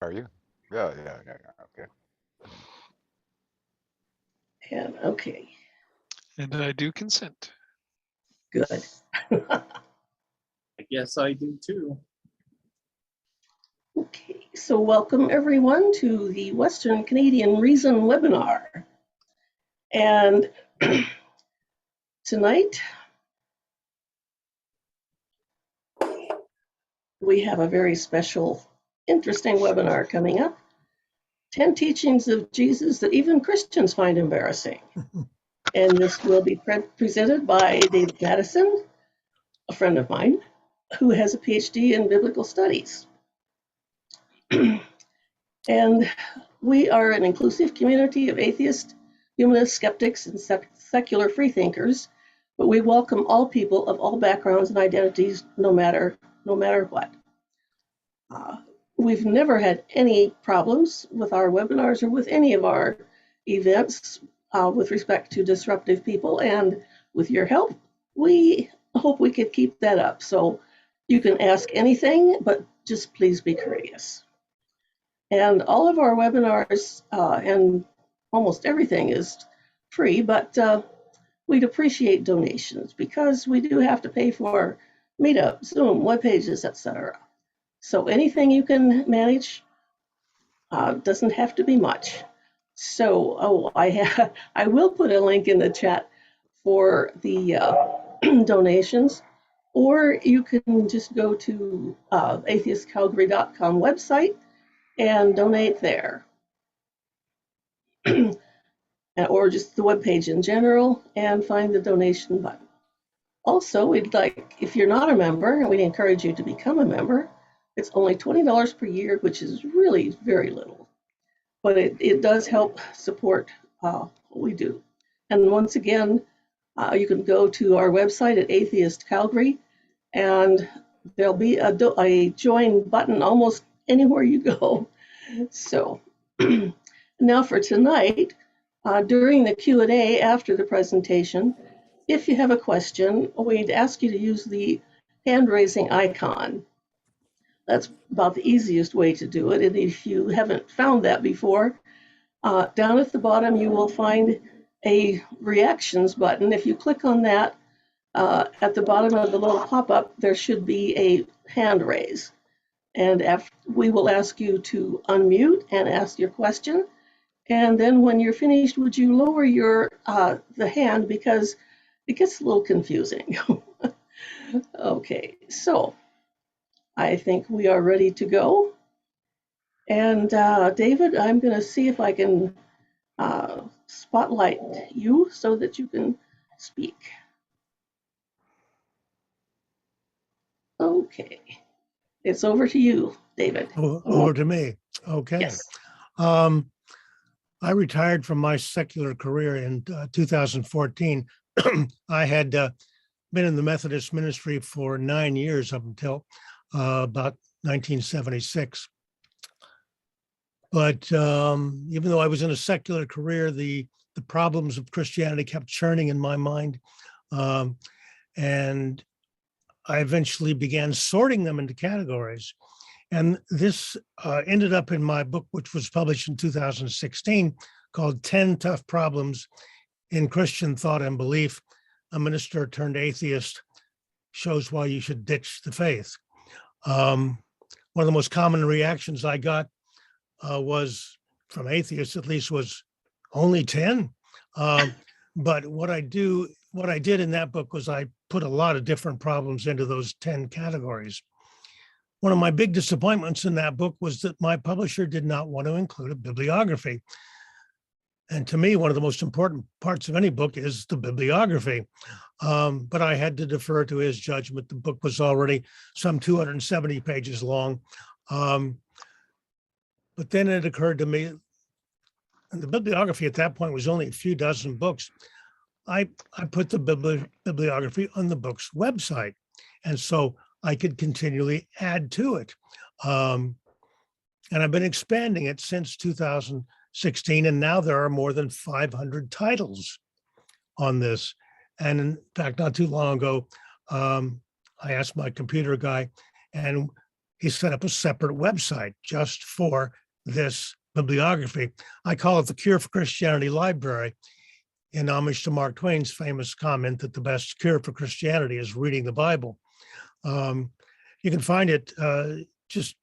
Are you? Yeah. Okay. And okay, And I do consent. good. I guess I do too. Okay, so welcome everyone to the Western Canadian Reason webinar. And tonight we have a very special, interesting webinar coming up. 10 teachings of Jesus that even Christians find embarrassing. And this will be presented by David Madison, a friend of mine, who has a PhD in biblical studies. And we are an inclusive community of atheists, humanists, skeptics, and secular freethinkers, but we welcome all people of all backgrounds and identities, no matter what. We've never had any problems with our webinars or with any of our events with respect to disruptive people, and with your help, we hope we could keep that up. So you can ask anything, but just please be courteous. And all of our webinars and almost everything is free, but we'd appreciate donations because we do have to pay for Meetup, Zoom, web pages, etc. So anything you can manage doesn't have to be much. So, I will put a link in the chat for the donations, or you can just go to atheistcalgary.com website and donate there. Or just the webpage in general and find the donation button. Also, we'd like, if you're not a member, we encourage you to become a member. It's only $20 per year, which is really very little, but it does help support what we do. And once again, you can go to our website at Atheist Calgary, and there'll be a join button almost anywhere you go. So now for tonight, during the Q&A after the presentation, if you have a question, we'd ask you to use the hand-raising icon. That's about the easiest way to do it. And if you haven't found that before, down at the bottom, you will find a reactions button. If you click on that, at the bottom of the little pop-up, there should be a hand raise. And we will ask you to unmute and ask your question. And then when you're finished, would you lower your the hand, because it gets a little confusing. Okay, so I think we are ready to go. And David, I'm going to see if I can spotlight you so that you can speak. Okay, it's over to you, David. Over to me. Okay. Yes. I retired from my secular career in 2014. I had been in the Methodist ministry for 9 years up until about 1976. But even though I was in a secular career, the problems of Christianity kept churning in my mind. And I eventually began sorting them into categories. And this ended up in my book, which was published in 2016, called 10 Tough Problems in Christian Thought and Belief. A minister turned atheist shows why you should ditch the faith. One of the most common reactions I got was, from atheists at least, was only 10. But what I did in that book was I put a lot of different problems into those 10 categories. One of my big disappointments in that book was that my publisher did not want to include a bibliography. And to me, one of the most important parts of any book is the bibliography. But I had to defer to his judgment. The book was already some 270 pages long. But then it occurred to me, and the bibliography at that point was only a few dozen books. I put the bibliography on the book's website. And so I could continually add to it. And I've been expanding it since 2016. And now there are more than 500 titles on this. And in fact, not too long ago, I asked my computer guy, and he set up a separate website just for this bibliography. I call it the Cure for Christianity Library, in homage to Mark Twain's famous comment that the best cure for Christianity is reading the Bible. You can find it just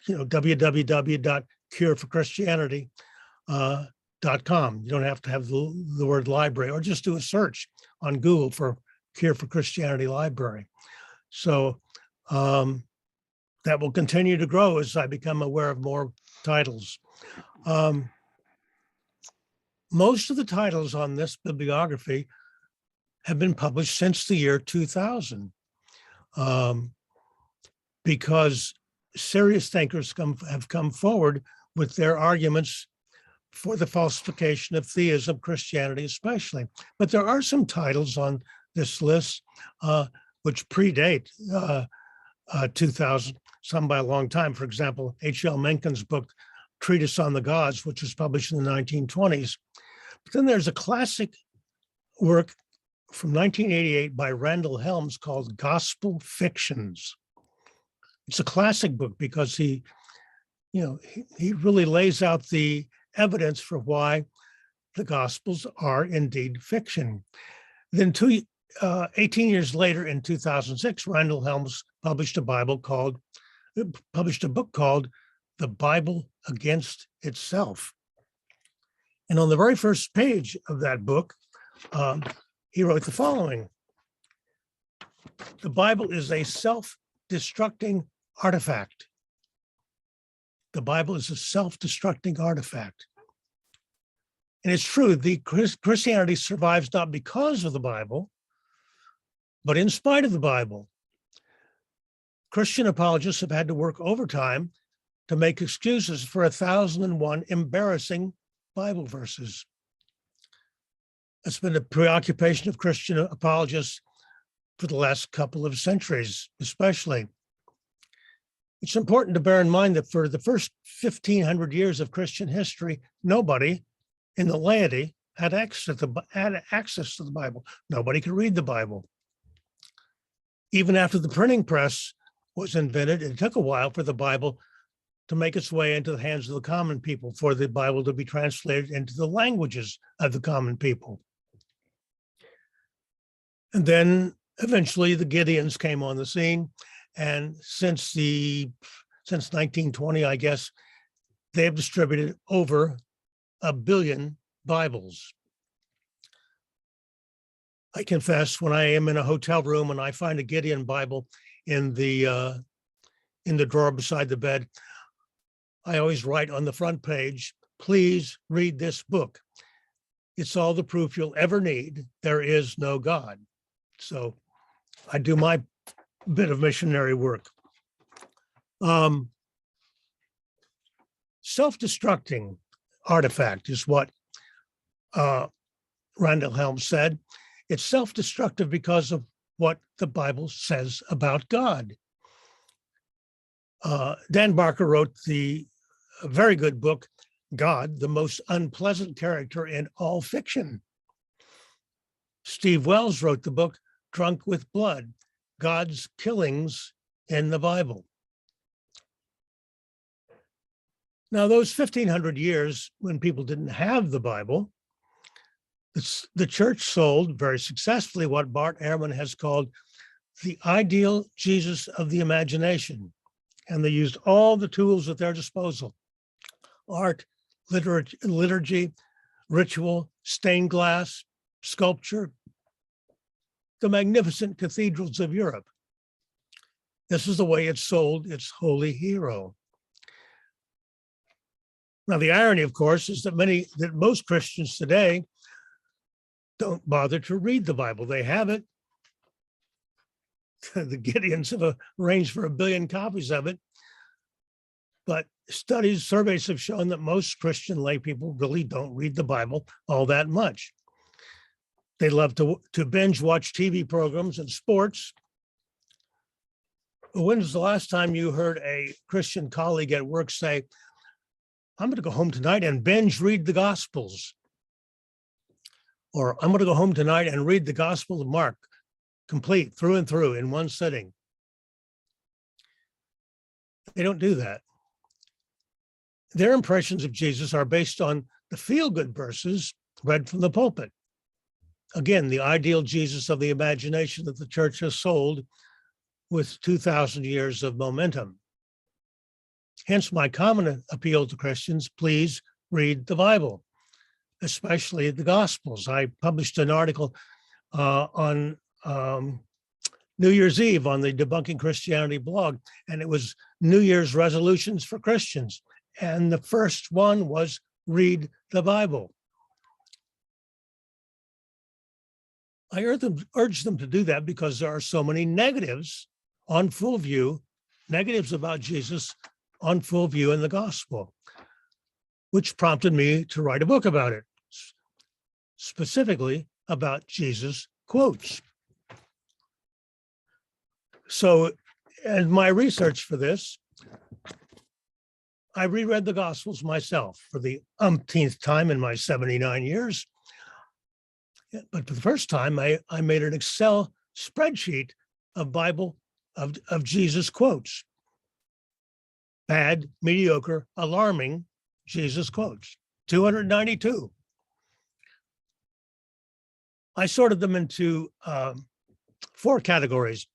www.cureforchristianity.com. You don't have to have the word library, or just do a search on Google for Cure for Christianity Library. So that will continue to grow as I become aware of more titles. Most of the titles on this bibliography have been published since the year 2000, because serious thinkers have come forward with their arguments for the falsification of theism, Christianity especially. But there are some titles on this list which predate 2000, some by a long time. For example, H.L. Mencken's book, Treatise on the Gods, which was published in the 1920s. But then there's a classic work from 1988 by Randall Helms called Gospel Fictions. It's a classic book because he really lays out the evidence for why the Gospels are indeed fiction. Then 18 years later, in 2006, Randall Helms published a book called The Bible Against Itself. And on the very first page of that book, he wrote the following: the Bible is a self-destructing artifact. The Bible is a self-destructing artifact. And it's true, Christianity survives not because of the Bible, but in spite of the Bible. Christian apologists have had to work overtime to make excuses for 1,001 embarrassing Bible verses. It's been a preoccupation of Christian apologists for the last couple of centuries, especially. It's important to bear in mind that for the first 1,500 years of Christian history, nobody in the laity had access to the Bible. Nobody could read the Bible. Even after the printing press was invented, it took a while for the Bible to make its way into the hands of the common people, for the Bible to be translated into the languages of the common people. And then eventually the Gideons came on the scene. And since 1920, I guess, they have distributed over 1 billion Bibles. I confess, when I am in a hotel room and I find a Gideon Bible in the drawer beside the bed, I always write on the front page, "Please read this book. It's all the proof you'll ever need. There is no God." So I do my bit of missionary work. Self-destructing artifact is what Randall Helms said. It's self-destructive because of what the Bible says about God. Dan Barker wrote the very good book, God, the Most Unpleasant Character in All Fiction. Steve Wells wrote the book, Drunk with Blood, God's Killings in the Bible. Now, those 1,500 years when people didn't have the Bible, the church sold very successfully what Bart Ehrman has called the ideal Jesus of the imagination. And they used all the tools at their disposal: art, liturgy, ritual, stained glass, sculpture, the magnificent cathedrals of Europe. This is the way it sold its holy hero. Now, the irony, of course, is that most Christians today don't bother to read the Bible. They have it. The Gideons have arranged for 1 billion copies of it. But surveys have shown that most Christian lay people really don't read the Bible all that much. They love to binge watch TV programs and sports. When was the last time you heard a Christian colleague at work say, "I'm going to go home tonight and binge read the Gospels"? Or, "I'm going to go home tonight and read the Gospel of Mark, complete through and through in one sitting"? They don't do that. Their impressions of Jesus are based on the feel-good verses read from the pulpit. Again, the ideal Jesus of the imagination that the church has sold with 2,000 years of momentum. Hence my common appeal to Christians, please read the Bible, especially the Gospels. I published an article on New Year's Eve on the Debunking Christianity blog, and it was New Year's resolutions for Christians. And the first one was read the Bible. I urge them to do that because there are so many negatives on full view, negatives about Jesus on full view in the gospel, which prompted me to write a book about it, specifically about Jesus quotes. So, in my research for this, I reread the Gospels myself for the umpteenth time in my 79 years. But for the first time, I made an Excel spreadsheet of Bible, of Jesus quotes. Bad, mediocre, alarming Jesus quotes, 292. I sorted them into 4 categories: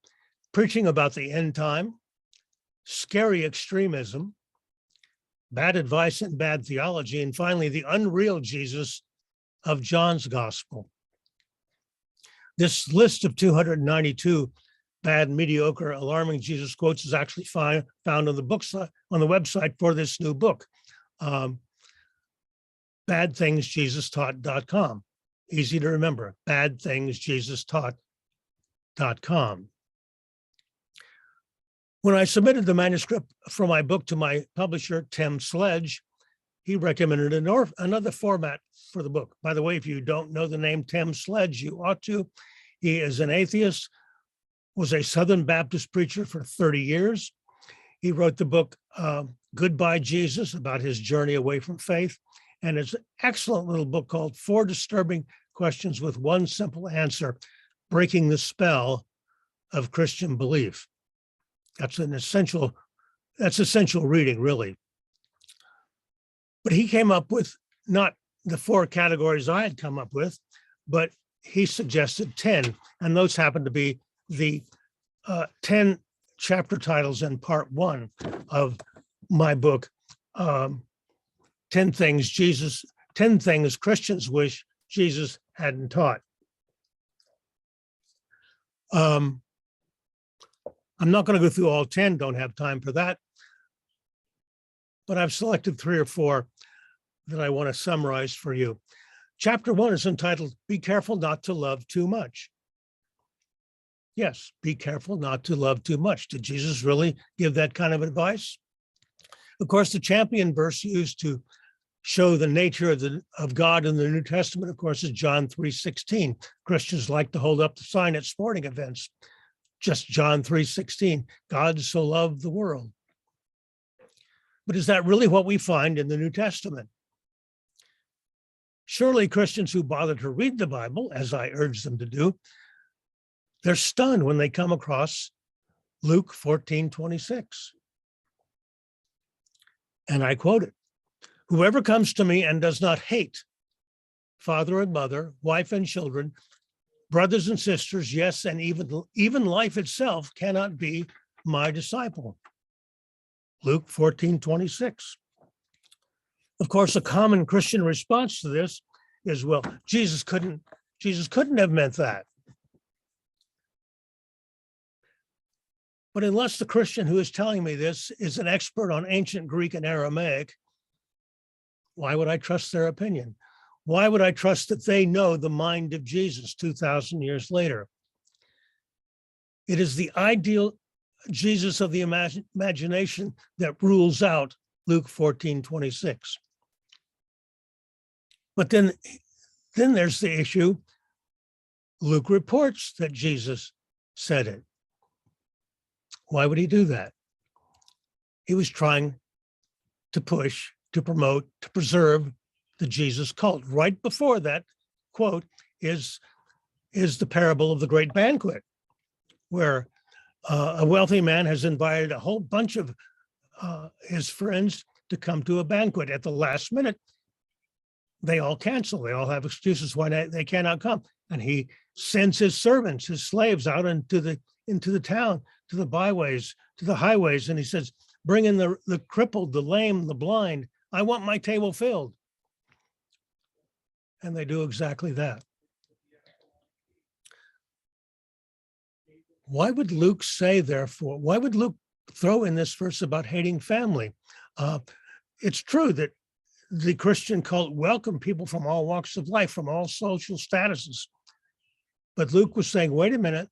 preaching about the end time, scary extremism, bad advice and bad theology, and finally, the unreal Jesus of John's gospel. This list of 292 bad, mediocre, alarming Jesus quotes is actually found on the website for this new book, badthingsjesustaught.com. Easy to remember, badthingsjesustaught.com. When I submitted the manuscript for my book to my publisher, Tim Sledge, he recommended another format for the book. By the way, if you don't know the name Tim Sledge, you ought to. He is an atheist, was a Southern Baptist preacher for 30 years. He wrote the book, Goodbye Jesus, about his journey away from faith. And it's an excellent little book called 4 Disturbing Questions with One Simple Answer, Breaking the Spell of Christian Belief. That's essential reading, really. But he came up with not the 4 categories I had come up with, but he suggested 10, and those happen to be the 10 chapter titles in part 1 of my book, 10 Things Christians Wish Jesus Hadn't Taught. I'm not going to go through all 10, don't have time for that, but I've selected 3 or 4 that I want to summarize for you. Chapter 1 is entitled, Be Careful Not to Love Too Much. Yes, be careful not to love too much. Did Jesus really give that kind of advice? Of course, the champion verse used to show the nature of God in the New Testament, of course, is John 3:16. Christians like to hold up the sign at sporting events. Just John 3:16, God so loved the world. But is that really what we find in the New Testament? Surely Christians who bother to read the Bible, as I urge them to do, they're stunned when they come across Luke 14:26. And I quote it, whoever comes to me and does not hate father and mother, wife and children, brothers and sisters, yes, and even life itself cannot be my disciple. Luke 14:26. Of course, a common Christian response to this is, well, Jesus couldn't have meant that. But unless the Christian who is telling me this is an expert on ancient Greek and Aramaic, why would I trust their opinion? Why would I trust that they know the mind of Jesus 2,000 years later? It is the ideal Jesus of the imagination that rules out Luke 14:26. But then there's the issue. Luke reports that Jesus said it. Why would he do that? He was trying to push, to promote, to preserve the Jesus cult. Right before that quote is the parable of the great banquet, where a wealthy man has invited a whole bunch of his friends to come to a banquet. At the last minute, they all cancel. They all have excuses why they cannot come. And he sends his servants, his slaves out into the town, to the byways, to the highways. And he says, bring in the crippled, the lame, the blind. I want my table filled. And they do exactly that. Why would Luke say, therefore, why would Luke throw in this verse about hating family? It's true that the Christian cult welcomed people from all walks of life, from all social statuses. But Luke was saying, wait a minute,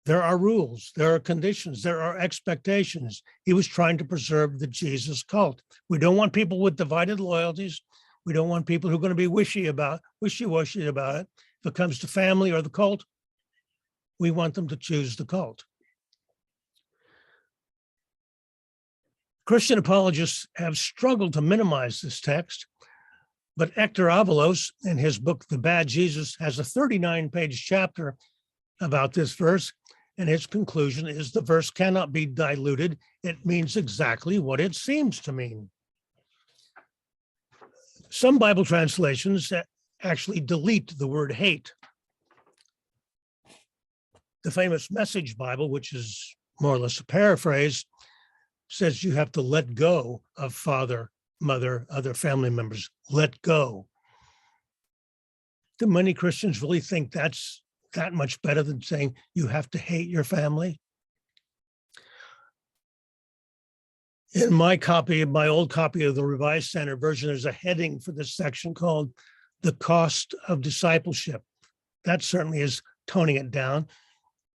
there are rules, there are conditions, there are expectations. He was trying to preserve the Jesus cult. We don't want people with divided loyalties. We don't want people who are going to be wishy-washy about it. If it comes to family or the cult, we want them to choose the cult. Christian apologists have struggled to minimize this text, but Hector Avalos, in his book, The Bad Jesus, has a 39-page chapter about this verse, and his conclusion is the verse cannot be diluted. It means exactly what it seems to mean. Some Bible translations actually delete the word hate. The famous Message Bible, which is more or less a paraphrase, says you have to let go of father, mother, other family members. Let go. Do many Christians really think that's that much better than saying you have to hate your family? In my old copy of the Revised Standard Version, there's a heading for this section called The Cost of Discipleship. That certainly is toning it down.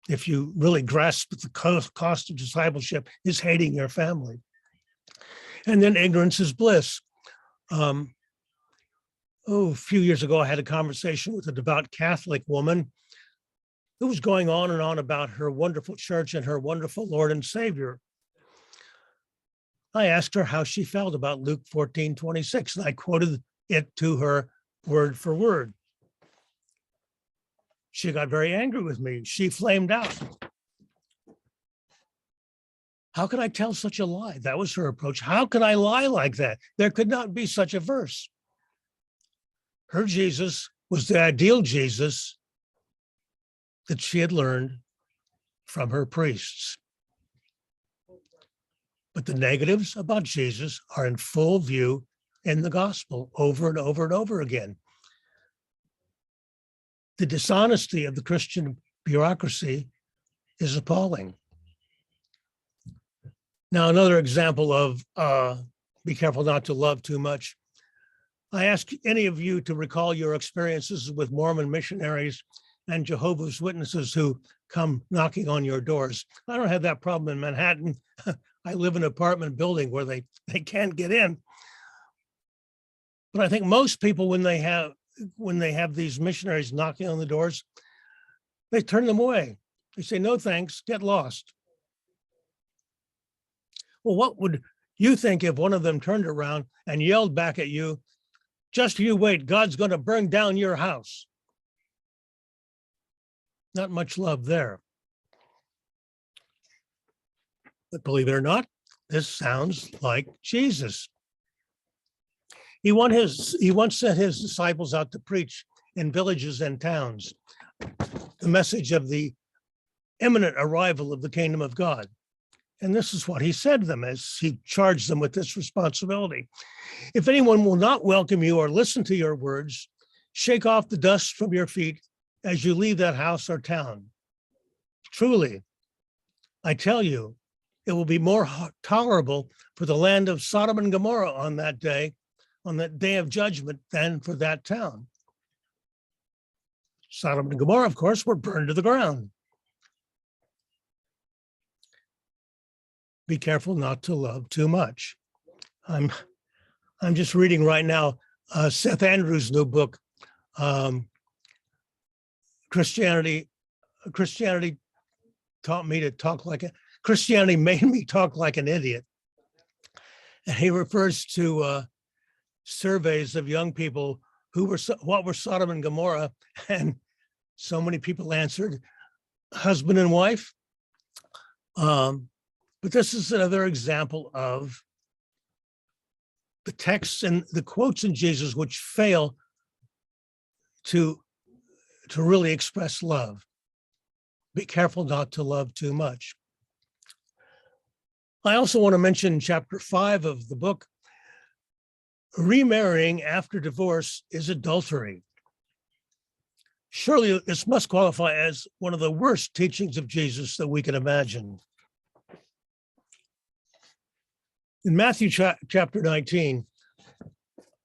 If you really grasp the cost of discipleship is hating your family. And then ignorance is bliss. A few years ago, I had a conversation with a devout Catholic woman who was going on and on about her wonderful church and her wonderful Lord and Savior. I asked her how she felt about Luke 14:26, and I quoted it to her word for word. She got very angry with me. She flamed out. How could I tell such a lie? That was her approach. How could I lie like that? There could not be such a verse. Her Jesus was the ideal Jesus that she had learned from her priests. But the negatives about Jesus are in full view in the gospel over and over and over again. The dishonesty of the Christian bureaucracy is appalling. Now, another example of be careful not to love too much. I ask any of you to recall your experiences with Mormon missionaries and Jehovah's Witnesses who come knocking on your doors. I don't have that problem in Manhattan. I live in an apartment building where they can't get in. But I think most people, when they have these missionaries knocking on the doors, they turn them away. They say, no, thanks, get lost. Well, what would you think if one of them turned around and yelled back at you, just you wait, God's going to burn down your house? Not much love there. But believe it or not, this sounds like Jesus. He once sent his disciples out to preach in villages and towns the message of the imminent arrival of the kingdom of God. And this is what he said to them as he charged them with this responsibility. If anyone will not welcome you or listen to your words, shake off the dust from your feet as you leave that house or town. Truly, I tell you, it will be more tolerable for the land of Sodom and Gomorrah on that day of judgment, than for that town. Sodom and Gomorrah, of course, were burned to the ground. Be careful not to love too much. I'm just reading right now Seth Andrews' new book, Christianity taught me to talk like a Christianity made me talk like an idiot. And he refers to surveys of young people who were what were Sodom and Gomorrah, and so many people answered husband and wife, But this is another example of the texts and the quotes in Jesus which fail to really express love. Be careful not to love too much. I also want to mention chapter 5 of the book. Remarrying after divorce is adultery. Surely this must qualify as one of the worst teachings of Jesus that we can imagine. In Matthew chapter 19,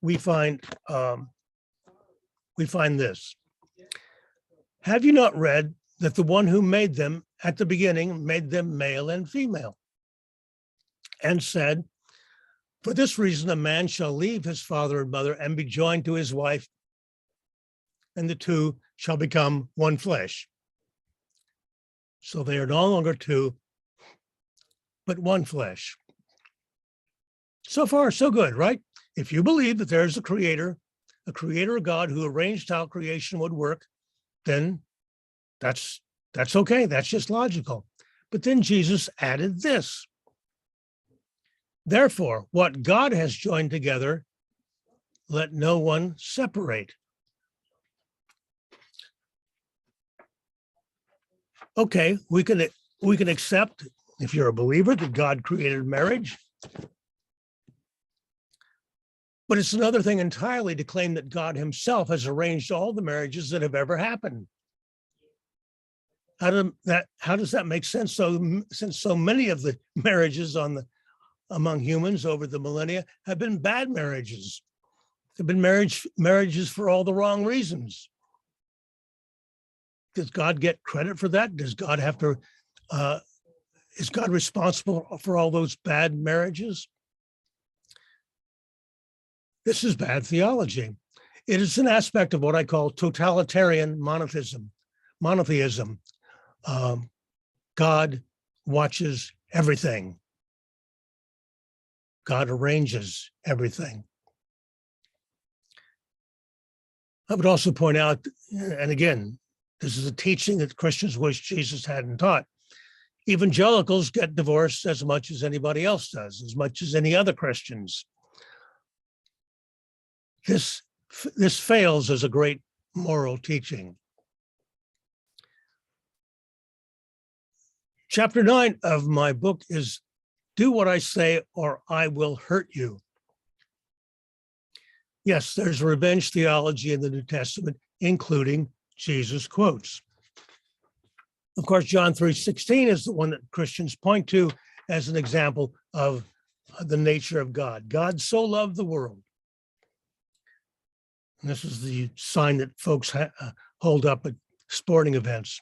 we find this. Have you not read that the one who made them at the beginning made them male and female, and said, for this reason a man shall leave his father and mother and be joined to his wife, and the two shall become one flesh. So they are no longer two, but one flesh. So far, so good, right? If you believe that there's a creator God who arranged how creation would work, then that's okay. That's just logical. But then Jesus added this. Therefore, what God has joined together, let no one separate. Okay, we can accept, if you're a believer, that God created marriage. But it's another thing entirely to claim that God himself has arranged all the marriages that have ever happened. How does that make sense? Since so many of the marriages among humans over the millennia have been bad marriages, have been marriages for all the wrong reasons. Does God get credit for that? Does God have to? Is God responsible for all those bad marriages? This is bad theology. It is an aspect of what I call totalitarian monotheism. God watches everything. God arranges everything. I would also point out, and again, this is a teaching that Christians wish Jesus hadn't taught. Evangelicals get divorced as much as anybody else does, as much as any other Christians. This fails as a great moral teaching. Chapter 9 of my book is Do What I Say or I Will Hurt You. Yes, there's revenge theology in the New Testament, including Jesus quotes. Of course, John 3:16 is the one that Christians point to as an example of the nature of God. God so loved the world. And this is the sign that folks hold up at sporting events.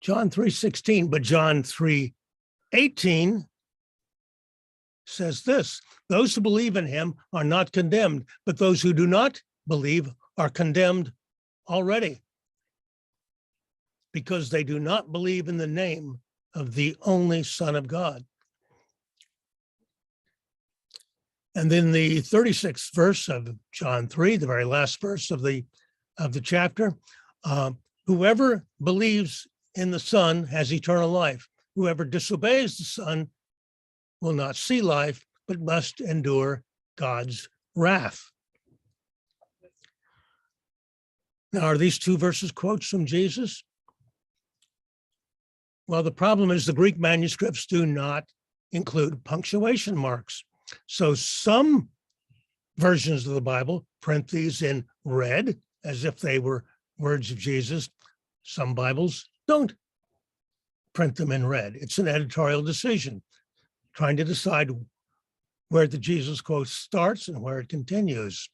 John 3:16, but John 3:18 says this, those who believe in him are not condemned, but those who do not believe are condemned already, because they do not believe in the name of the only Son of God. And then the 36th verse of John 3, the very last verse of the chapter, whoever believes in the Son has eternal life. Whoever disobeys the Son will not see life, but must endure God's wrath. Now, are these two verses quotes from Jesus? Well, the problem is the Greek manuscripts do not include punctuation marks. So some versions of the Bible print these in red as if they were words of Jesus. Some Bibles don't print them in red. It's an editorial decision, trying to decide where the Jesus quote starts and where it continues.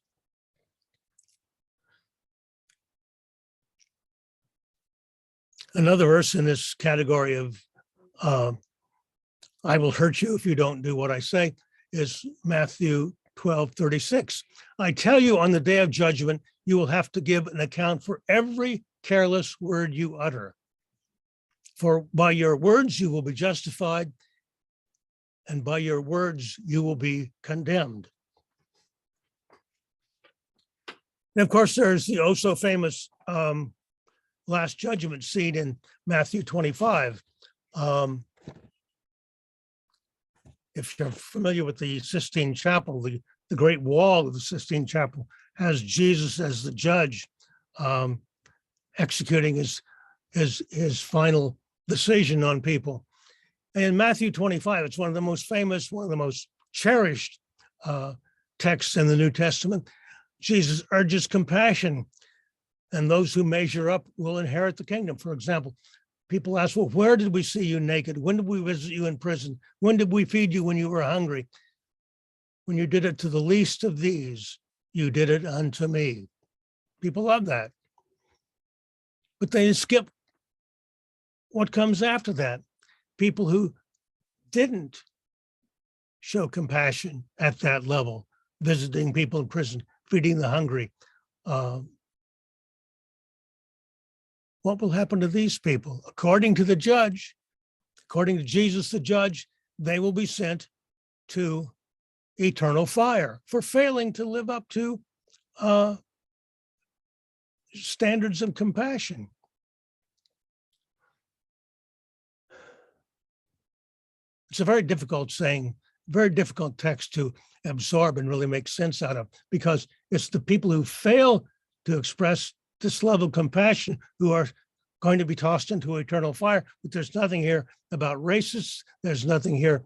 Another verse in this category of I will hurt you if you don't do what I say is Matthew 12:36. I tell you, on the day of judgment, you will have to give an account for every careless word you utter. For by your words you will be justified, and by your words you will be condemned. And of course, there's the oh so famous Last Judgment scene in Matthew 25. if you're familiar with the Sistine Chapel, the Great Wall of the Sistine Chapel has Jesus as the judge, executing his final decision on people. And in Matthew 25, it's one of the most famous, one of the most cherished texts in the New Testament. Jesus urges compassion, and those who measure up will inherit the kingdom. For example, people ask, well, where did we see you naked? When did we visit you in prison? When did we feed you when you were hungry? When you did it to the least of these, you did it unto me. People love that. But they skip what comes after that. People who didn't show compassion at that level, visiting people in prison, feeding the hungry. What will happen to these people? According to the judge, according to Jesus the judge, they will be sent to eternal fire for failing to live up to standards of compassion. It's a very difficult saying, very difficult text to absorb and really make sense out of, because it's the people who fail to express this level of compassion who are going to be tossed into eternal fire. But there's nothing here about racists. There's nothing here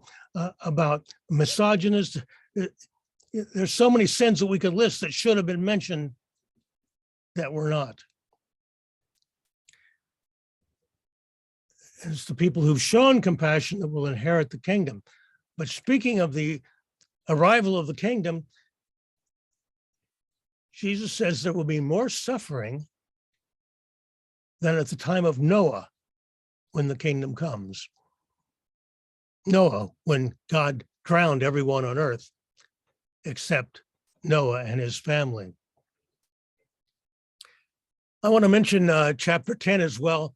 about misogynists. There's so many sins that we could list that should have been mentioned that were not. It's the people who've shown compassion that will inherit the kingdom. But speaking of the arrival of the kingdom, Jesus says there will be more suffering than at the time of Noah when the kingdom comes. Noah, when God drowned everyone on earth except Noah and his family. I want to mention chapter 10 as well.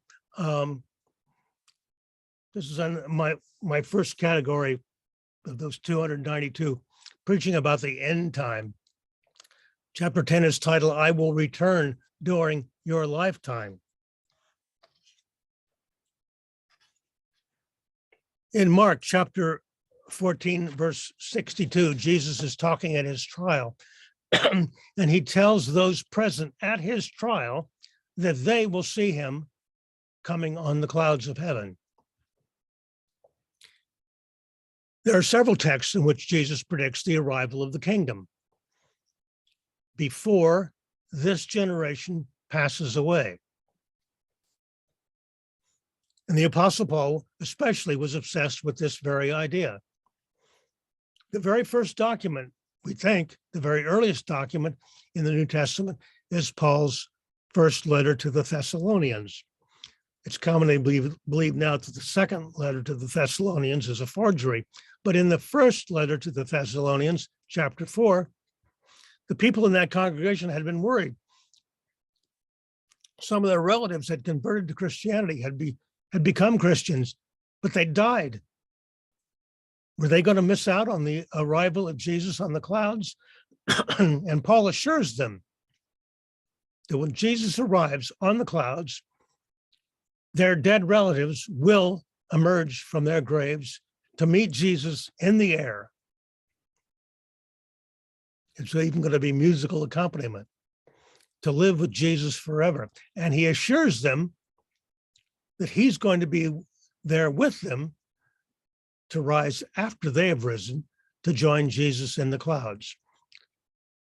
This is on my first category of those 292, preaching about the end time. Chapter 10 is titled, I Will Return During Your Lifetime. In Mark chapter 14, verse 62, Jesus is talking at his trial, and he tells those present at his trial that they will see him coming on the clouds of heaven. There are several texts in which Jesus predicts the arrival of the kingdom before this generation passes away. And the Apostle Paul especially was obsessed with this very idea. The very first document, we think, the very earliest document in the New Testament is Paul's first letter to the Thessalonians. It's commonly believed now that the second letter to the Thessalonians is a forgery. But in the first letter to the Thessalonians, chapter 4, the people in that congregation had been worried. Some of their relatives had converted to Christianity, had become Christians, but they died. Were they going to miss out on the arrival of Jesus on the clouds? And Paul assures them that when Jesus arrives on the clouds, their dead relatives will emerge from their graves to meet Jesus in the air. It's even going to be musical accompaniment to live with Jesus forever. And he assures them that he's going to be there with them to rise after they have risen to join Jesus in the clouds.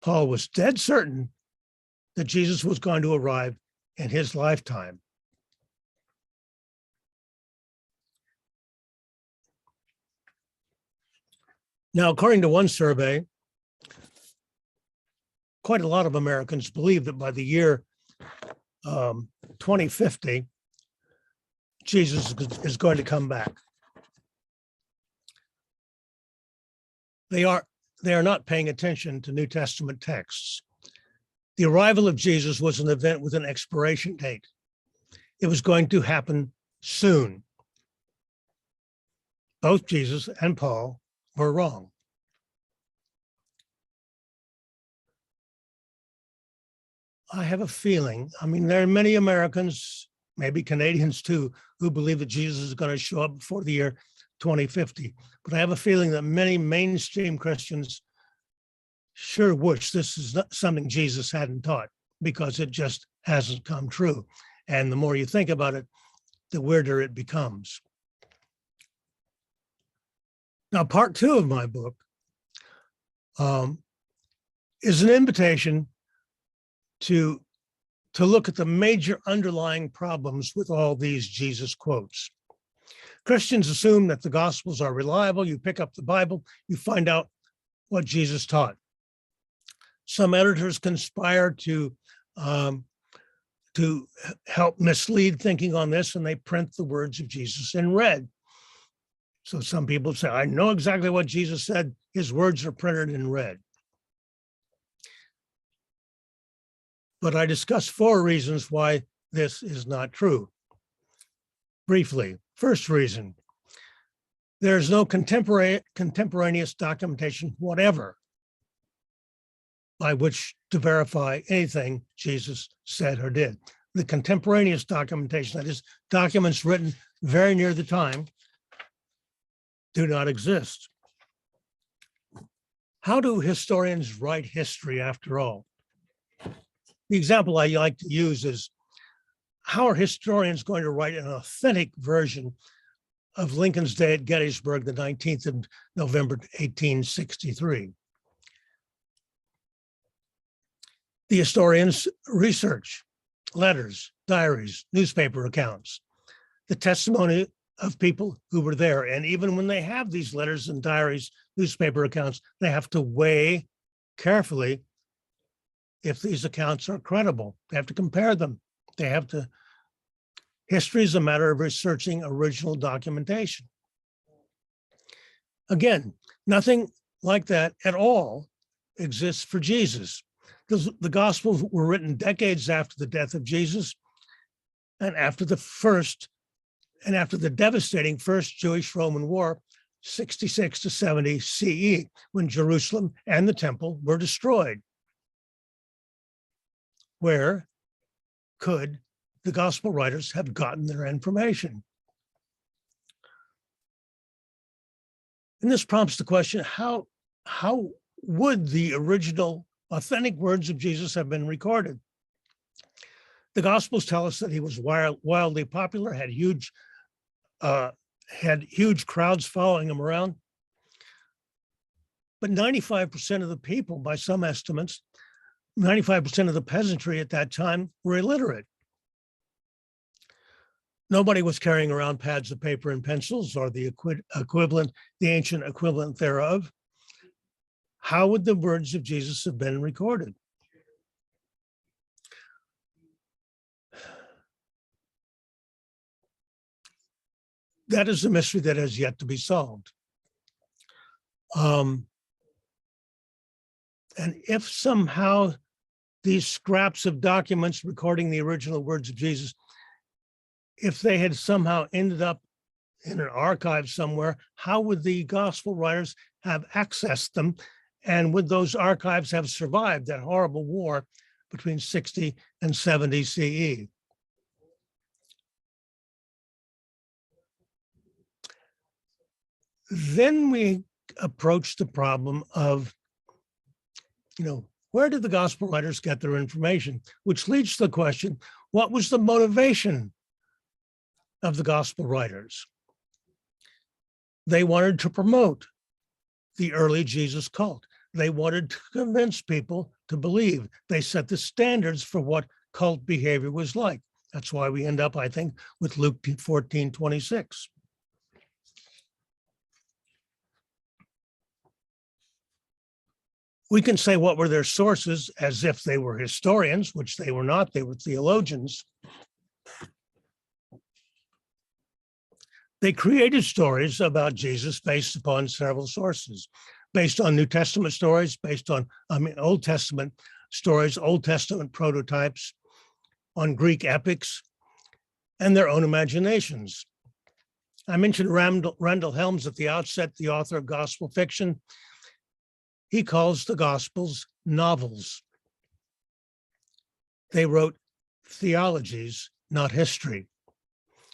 Paul was dead certain that Jesus was going to arrive in his lifetime. Now, according to one survey, quite a lot of Americans believe that by the year 2050, Jesus is going to come back. They are not paying attention to New Testament texts. The arrival of Jesus was an event with an expiration date. It was going to happen soon. Both Jesus and Paul were wrong. I have a feeling, there are many Americans, maybe Canadians too, who believe that Jesus is going to show up before the year 2050. But I have a feeling that many mainstream Christians sure wish this is not something Jesus hadn't taught, because it just hasn't come true. And the more you think about it, the weirder it becomes. Now, part 2 of my book is an invitation to look at the major underlying problems with all these Jesus quotes. Christians assume that the Gospels are reliable. You pick up the Bible, you find out what Jesus taught. Some editors conspire to help mislead thinking on this, and they print the words of Jesus in red. So some people say, I know exactly what Jesus said. His words are printed in red. But I discuss 4 reasons why this is not true. Briefly, first reason, there's no contemporaneous documentation whatever by which to verify anything Jesus said or did. The contemporaneous documentation, that is, documents written very near the time, do not exist. How do historians write history after all? The example I like to use is, how are historians going to write an authentic version of Lincoln's Day at Gettysburg, the 19th of November, 1863? The historians research letters, diaries, newspaper accounts, the testimony of people who were there. And even when they have these letters and diaries, newspaper accounts, they have to weigh carefully if these accounts are credible. They have to compare them. They have to, history is a matter of researching original documentation. Again, nothing like that at all exists for Jesus. The Gospels were written decades after the death of Jesus and after the devastating First Jewish-Roman War, 66 to 70 CE, when Jerusalem and the temple were destroyed. Where could the gospel writers have gotten their information? And this prompts the question, how would the original authentic words of Jesus have been recorded? The Gospels tell us that he was wildly popular, had huge crowds following him around. But 95% of the people, by some estimates, 95% of the peasantry at that time were illiterate. Nobody was carrying around pads of paper and pencils, or the ancient equivalent thereof. How would the words of Jesus have been recorded? That is a mystery that has yet to be solved. And if somehow these scraps of documents recording the original words of Jesus, if they had somehow ended up in an archive somewhere, how would the gospel writers have accessed them? And would those archives have survived that horrible war between 60 and 70 CE? Then we approach the problem of, where did the gospel writers get their information? Which leads to the question, what was the motivation of the gospel writers? They wanted to promote the early Jesus cult. They wanted to convince people to believe. They set the standards for what cult behavior was like. That's why we end up, I think, with Luke 14:26. We can say what were their sources as if they were historians, which they were not, they were theologians. They created stories about Jesus based upon several sources, based on New Testament stories, based on Old Testament stories, Old Testament prototypes, on Greek epics, and their own imaginations. I mentioned Randall Helms at the outset, the author of gospel fiction. He calls the Gospels novels. They wrote theologies, not history.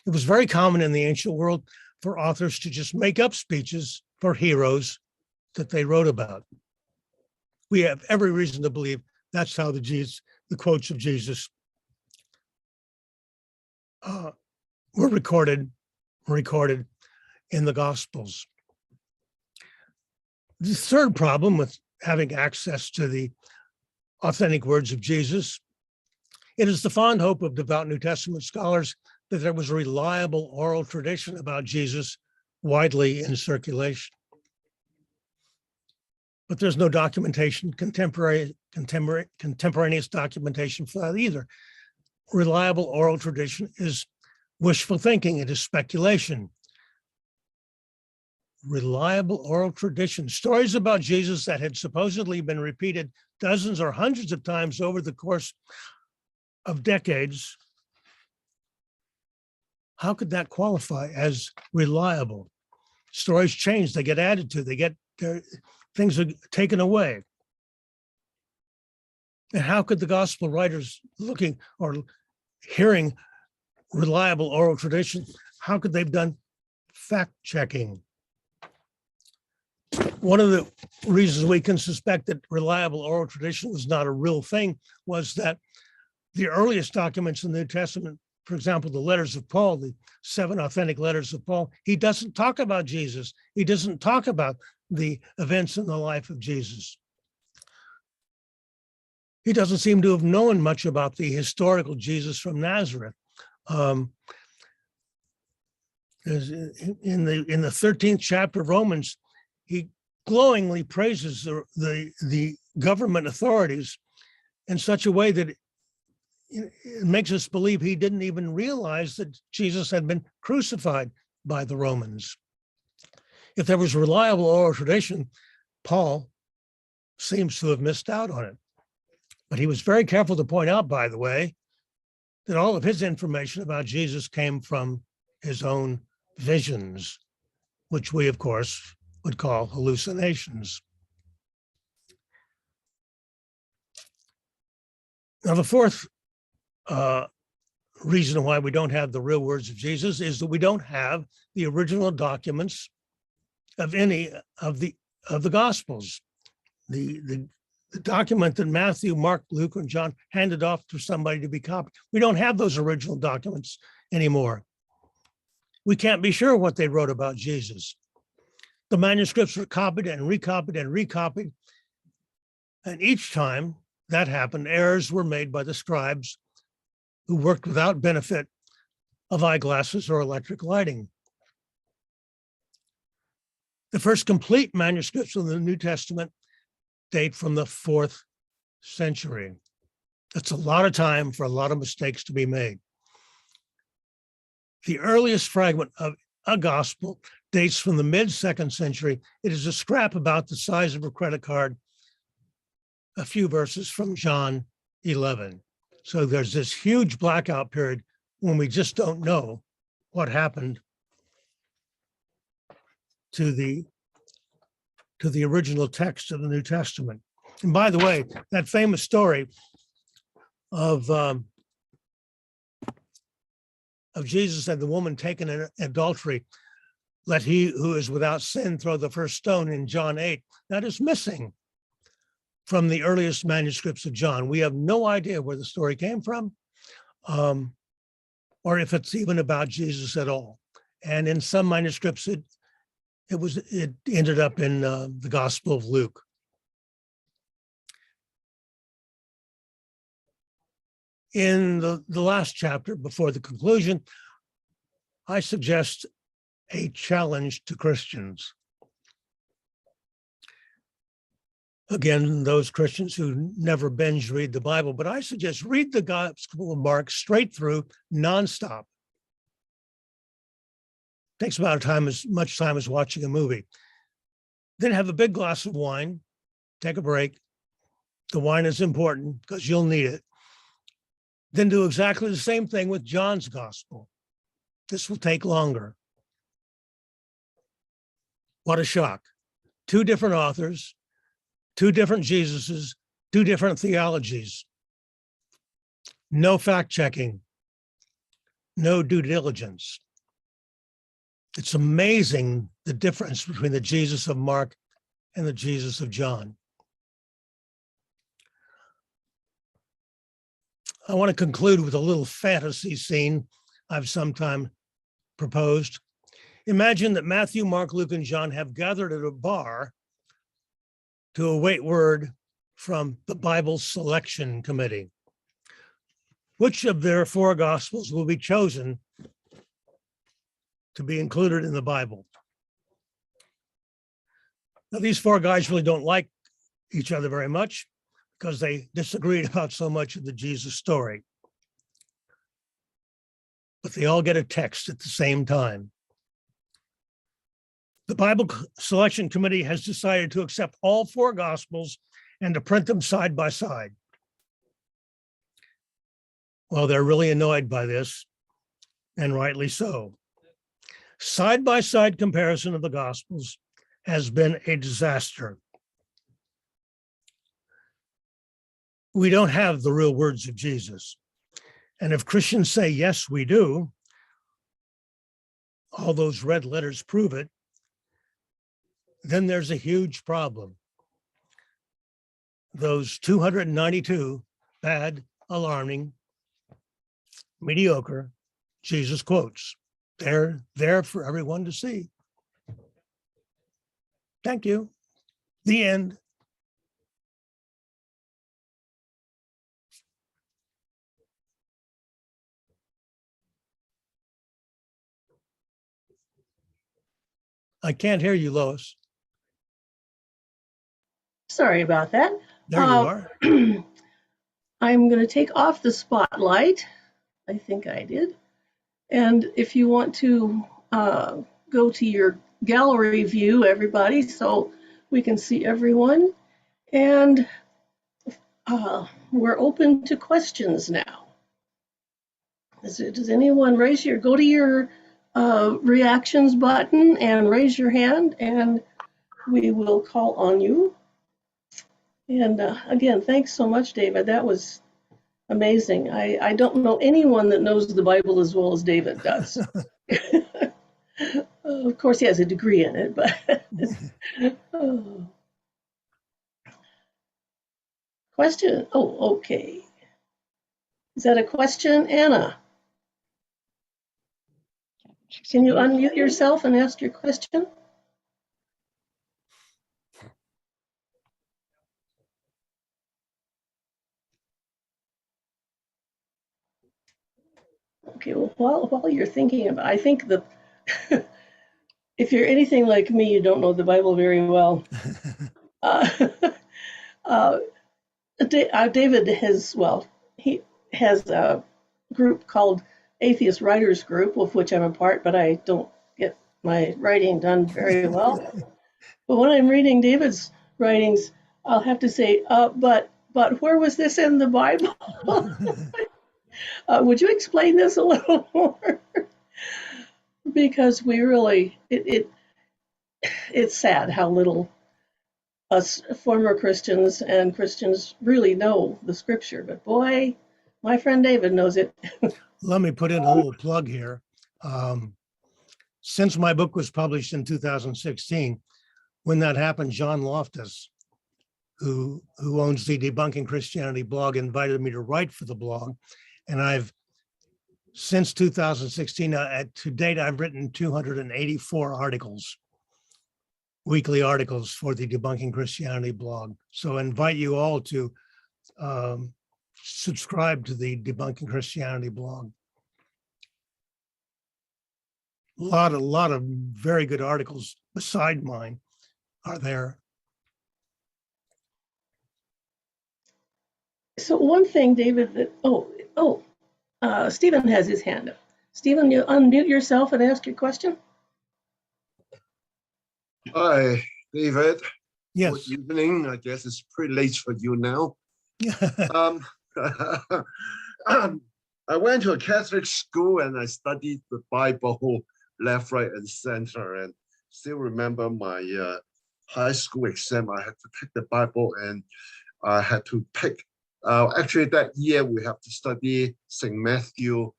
It was very common in the ancient world for authors to just make up speeches for heroes that they wrote about. We have every reason to believe that's how the quotes of Jesus were recorded in the Gospels. The third problem with having access to the authentic words of Jesus, it is the fond hope of devout New Testament scholars that there was a reliable oral tradition about Jesus widely in circulation. But there's no documentation, contemporaneous documentation for that either. Reliable oral tradition is wishful thinking, it is speculation. Reliable oral tradition, stories about Jesus that had supposedly been repeated dozens or hundreds of times over the course of decades. How could that qualify as reliable? Stories change, they get added to, things are taken away. And how could the gospel writers looking or hearing reliable oral tradition, how could they have done fact checking? One of the reasons we can suspect that reliable oral tradition was not a real thing was that the earliest documents in the New Testament, for example, the letters of Paul, the 7 authentic letters of Paul, he doesn't talk about Jesus. He doesn't talk about the events in the life of Jesus. He doesn't seem to have known much about the historical Jesus from Nazareth. In the 13th chapter of Romans, he glowingly praises the government authorities in such a way that it makes us believe he didn't even realize that Jesus had been crucified by the Romans. If there was reliable oral tradition, Paul seems to have missed out on it. But he was very careful to point out, by the way, that all of his information about Jesus came from his own visions, which we, of course, would call hallucinations. Now, the fourth reason why we don't have the real words of Jesus is that we don't have the original documents of any of the Gospels. The document that Matthew, Mark, Luke, and John handed off to somebody to be copied. We don't have those original documents anymore. We can't be sure what they wrote about Jesus. The manuscripts were copied and recopied and recopied. And each time that happened, errors were made by the scribes who worked without benefit of eyeglasses or electric lighting. The first complete manuscripts of the New Testament date from the 4th century. That's a lot of time for a lot of mistakes to be made. The earliest fragment of a gospel dates from the mid-2nd century. It is a scrap about the size of a credit card, a few verses from John 11. So there's this huge blackout period when we just don't know what happened to the original text of the New Testament. And by the way, that famous story of Jesus and the woman taken in adultery, let he who is without sin throw the first stone in John 8, that is missing from the earliest manuscripts of John. We have no idea where the story came from, or if it's even about Jesus at all. And in some manuscripts, it ended up in the Gospel of Luke. In the last chapter, before the conclusion, I suggest a challenge to Christians. Again, those Christians who never binge read the Bible, but I suggest read the Gospel of Mark straight through, nonstop. Takes about as much time as watching a movie. Then have a big glass of wine, take a break. The wine is important because you'll need it. Then do exactly the same thing with John's gospel. This will take longer. What a shock. 2 different authors, 2 different Jesuses, 2 different theologies. No fact checking, no due diligence. It's amazing the difference between the Jesus of Mark and the Jesus of John. I want to conclude with a little fantasy scene I've sometime proposed. Imagine that Matthew, Mark, Luke, and John have gathered at a bar to await word from the Bible Selection Committee. Which of their four Gospels will be chosen to be included in the Bible? Now, these four guys really don't like each other very much because they disagreed about so much of the Jesus story. But they all get a text at the same time. The Bible Selection Committee has decided to accept all four Gospels and to print them side by side. Well, they're really annoyed by this, and rightly so. Side-by-side comparison of the Gospels has been a disaster. We don't have the real words of Jesus. And if Christians say, yes, we do, all those red letters prove it, then there's a huge problem. Those 292 bad, alarming, mediocre Jesus quotes, they're there for everyone to see. Thank you. The end. I can't hear you, Lois. Sorry about that. There you are. I'm going to take off the spotlight. I think I did. And if you want to go to your gallery view, everybody, so we can see everyone. And we're open to questions now. Does anyone go to your reactions button and raise your hand, and we will call on you. And again, thanks so much, David. That was amazing. I don't know anyone that knows the Bible as well as David does. Of course, he has a degree in it, but oh. Question? Oh, okay. Is that a question, Anna? Can you unmute yourself and ask your question? Okay, well, while you're thinking about, I think if you're anything like me, you don't know the Bible very well. David he has a group called Atheist Writers Group, of which I'm a part, but I don't get my writing done very well. But when I'm reading David's writings, I'll have to say, but where was this in the Bible? Would you explain this a little more? Because we really, it's sad how little us former Christians and Christians really know the scripture. But boy, my friend David knows it. Let me put in a little plug here. Since my book was published in 2016, when that happened, John Loftus, who owns the Debunking Christianity blog, invited me to write for the blog. And I've, since 2016, to date, I've written 284 articles, weekly articles for the Debunking Christianity blog. So I invite you all to subscribe to the Debunking Christianity blog. A lot of very good articles beside mine are there. So one thing, David, that Stephen has his hand up. Stephen, you unmute yourself and ask your question. Hi, David. Yes. Good evening. I guess it's pretty late for you now. I went to a Catholic school and I studied the Bible left, right, and center. And still remember my high school exam. I had to pick the Bible and I had to pick. Actually, that year we have to study St. Matthew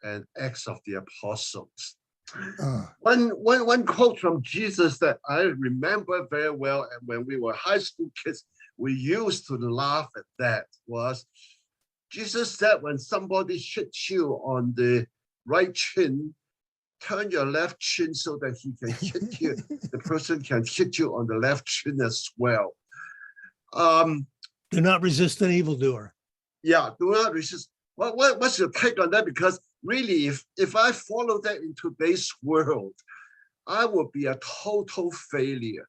and Acts of the Apostles. One quote from Jesus that I remember very well, and when we were high school kids, we used to laugh at that, was Jesus said, when somebody hits you on the right chin, turn your left chin so that he can hit you. The person can hit you on the left chin as well. Do not resist an evildoer. Yeah, do not resist. What's your take on that? Because really, if I follow that in today's world, I would be a total failure.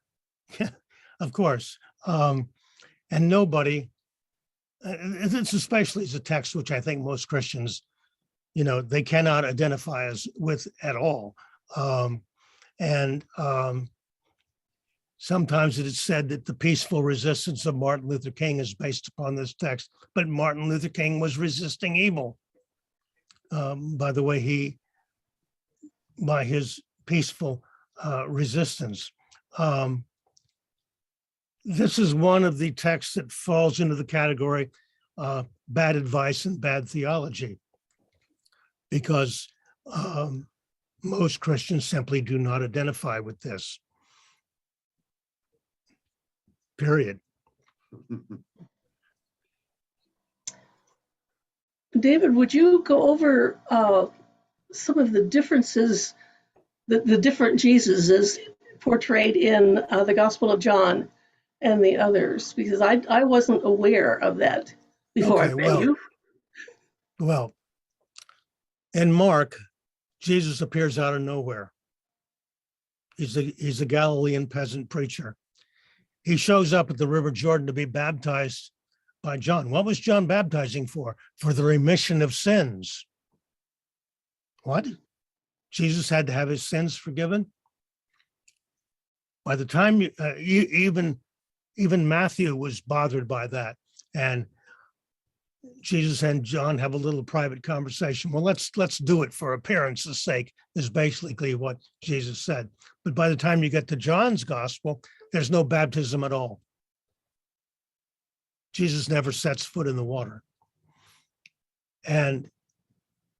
Of course. And nobody, it's especially as a text, which I think most Christians, they cannot identify us with at all. Sometimes it is said that the peaceful resistance of Martin Luther King is based upon this text, but Martin Luther King was resisting evil by his peaceful resistance. This is one of the texts that falls into the category bad advice and bad theology, because most Christians simply do not identify with this. Period. David, would you go over some of the differences, the different Jesuses portrayed in the Gospel of John and the others? Because I wasn't aware of that before. Okay, well, in Mark, Jesus appears out of nowhere. He's a Galilean peasant preacher. He shows up at the River Jordan to be baptized by John. What was John baptizing for? For the remission of sins. What? Jesus had to have his sins forgiven? By the time even Matthew was bothered by that, and Jesus and John have a little private conversation. Well, let's do it for appearance's sake, is basically what Jesus said. But by the time you get to John's gospel, there's no baptism at all. Jesus never sets foot in the water. And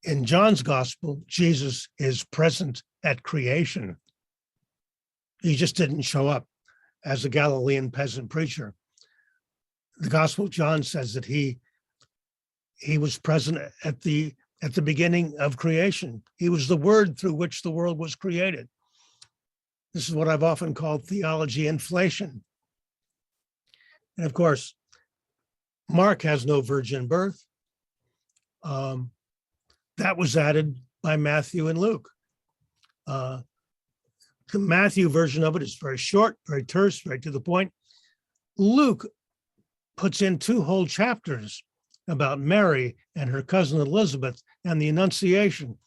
in John's gospel, Jesus is present at creation. He just didn't show up as a Galilean peasant preacher. The Gospel of John says that he was present at the beginning of creation. He was the word through which the world was created. This is what I've often called theology inflation. And of course, Mark has no virgin birth. That was added by Matthew and Luke. The Matthew version of it is very short, very terse, very to the point. Luke puts in 2 whole chapters about Mary and her cousin Elizabeth and the Annunciation.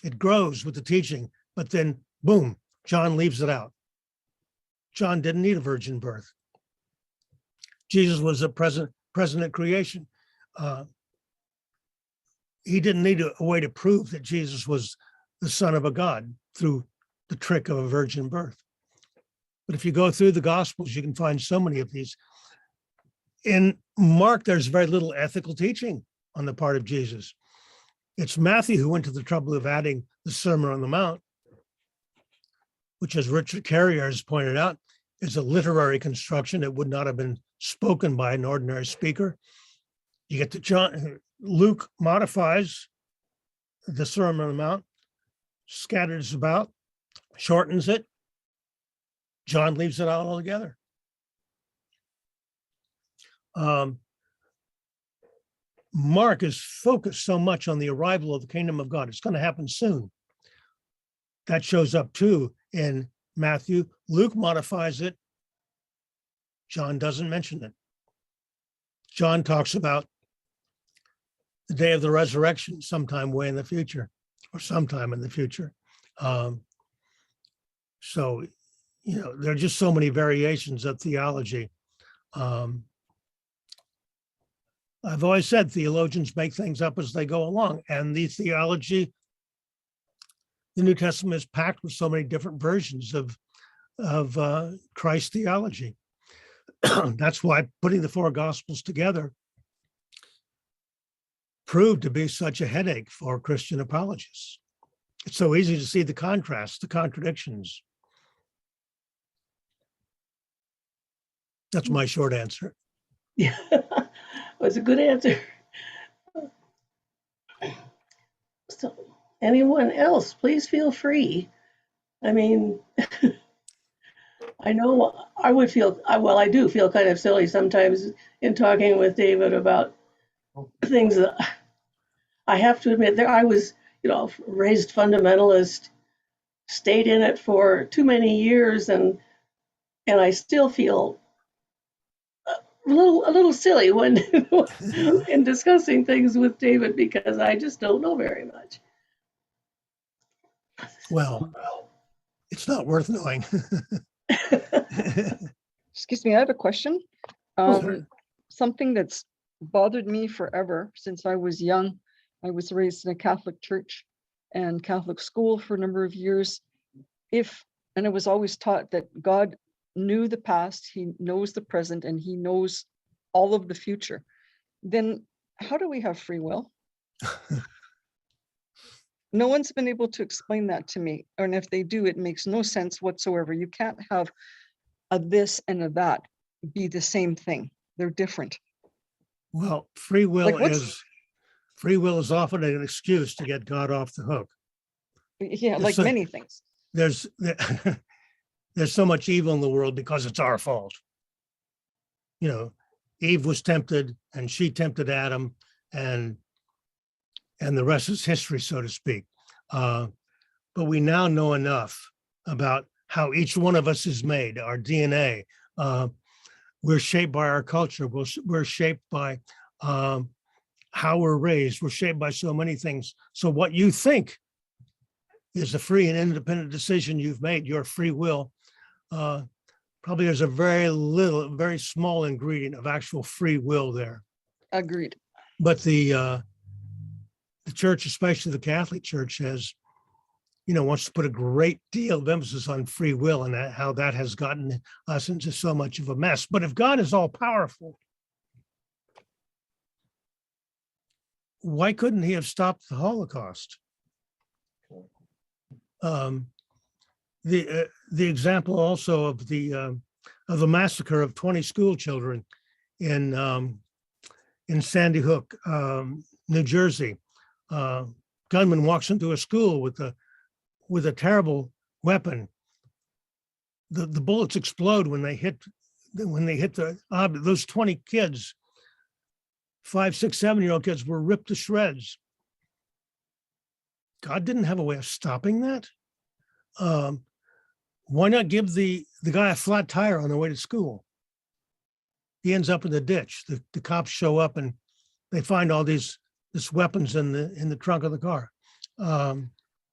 It grows with the teaching, but then boom, John leaves it out. John didn't need a virgin birth. Jesus was a present at creation. He didn't need a way to prove that Jesus was the son of a God through the trick of a virgin birth. But if you go through the Gospels, you can find so many of these. In Mark, there's very little ethical teaching on the part of Jesus. It's Matthew who went to the trouble of adding the Sermon on the Mount, which, as Richard Carrier has pointed out, is a literary construction that would not have been spoken by an ordinary speaker. You get to John, Luke modifies the Sermon on the Mount, scatters about, shortens it. John leaves it out altogether. Mark is focused so much on the arrival of the kingdom of God. It's going to happen soon. That shows up too in Matthew. Luke modifies it. John doesn't mention it. John talks about the day of the resurrection sometime way in the future, or sometime in the future. So, there are just so many variations of theology. I've always said theologians make things up as they go along, and the theology, the New Testament is packed with so many different versions of Christ's theology. That's why putting the 4 Gospels together proved to be such a headache for Christian apologists. It's so easy to see the contrasts, the contradictions. That's my short answer. Yeah, was a good answer. So, anyone else, please feel free. I mean, I know I would feel, well, I do feel kind of silly sometimes in talking with David about things that I have to admit that I was, raised fundamentalist, stayed in it for too many years, and I still feel a little silly when in discussing things with David because I just don't know very much. Well, it's not worth knowing. Excuse me, I have a question. Sure. Something that's bothered me forever since I was young. I was raised in a Catholic church and Catholic school for a number of years. And I was always taught that God knew the past, he knows the present, and he knows all of the future. Then how do we have free will? No one's been able to explain that to me. And if they do, it makes no sense whatsoever. You can't have a this and a that be the same thing. They're different. Well, free will Like what's- is often an excuse to get God off the hook. Yeah, It's like a- many things. There's so much evil in the world because it's our fault. Eve was tempted and she tempted Adam, and the rest is history, so to speak. But we now know enough about how each one of us is made, our DNA. We're shaped by our culture. We're shaped by how we're raised. We're shaped by so many things. So what you think is a free and independent decision you've made, your free will. Probably there's a very small ingredient of actual free will there. Agreed. But the church, especially the Catholic Church, wants to put a great deal of emphasis on free will and how that has gotten us into so much of a mess. But if God is all powerful, why couldn't he have stopped the Holocaust? The example also of the massacre of 20 school children in Sandy Hook, New Jersey. Gunman walks into a school with a terrible weapon. The bullets explode when they hit those 20 kids. 5, 6, 7-year-old kids were ripped to shreds. God didn't have a way of stopping that. Why not give the guy a flat tire on the way to school? He ends up in the ditch. The cops show up and they find all these weapons in the trunk of the car.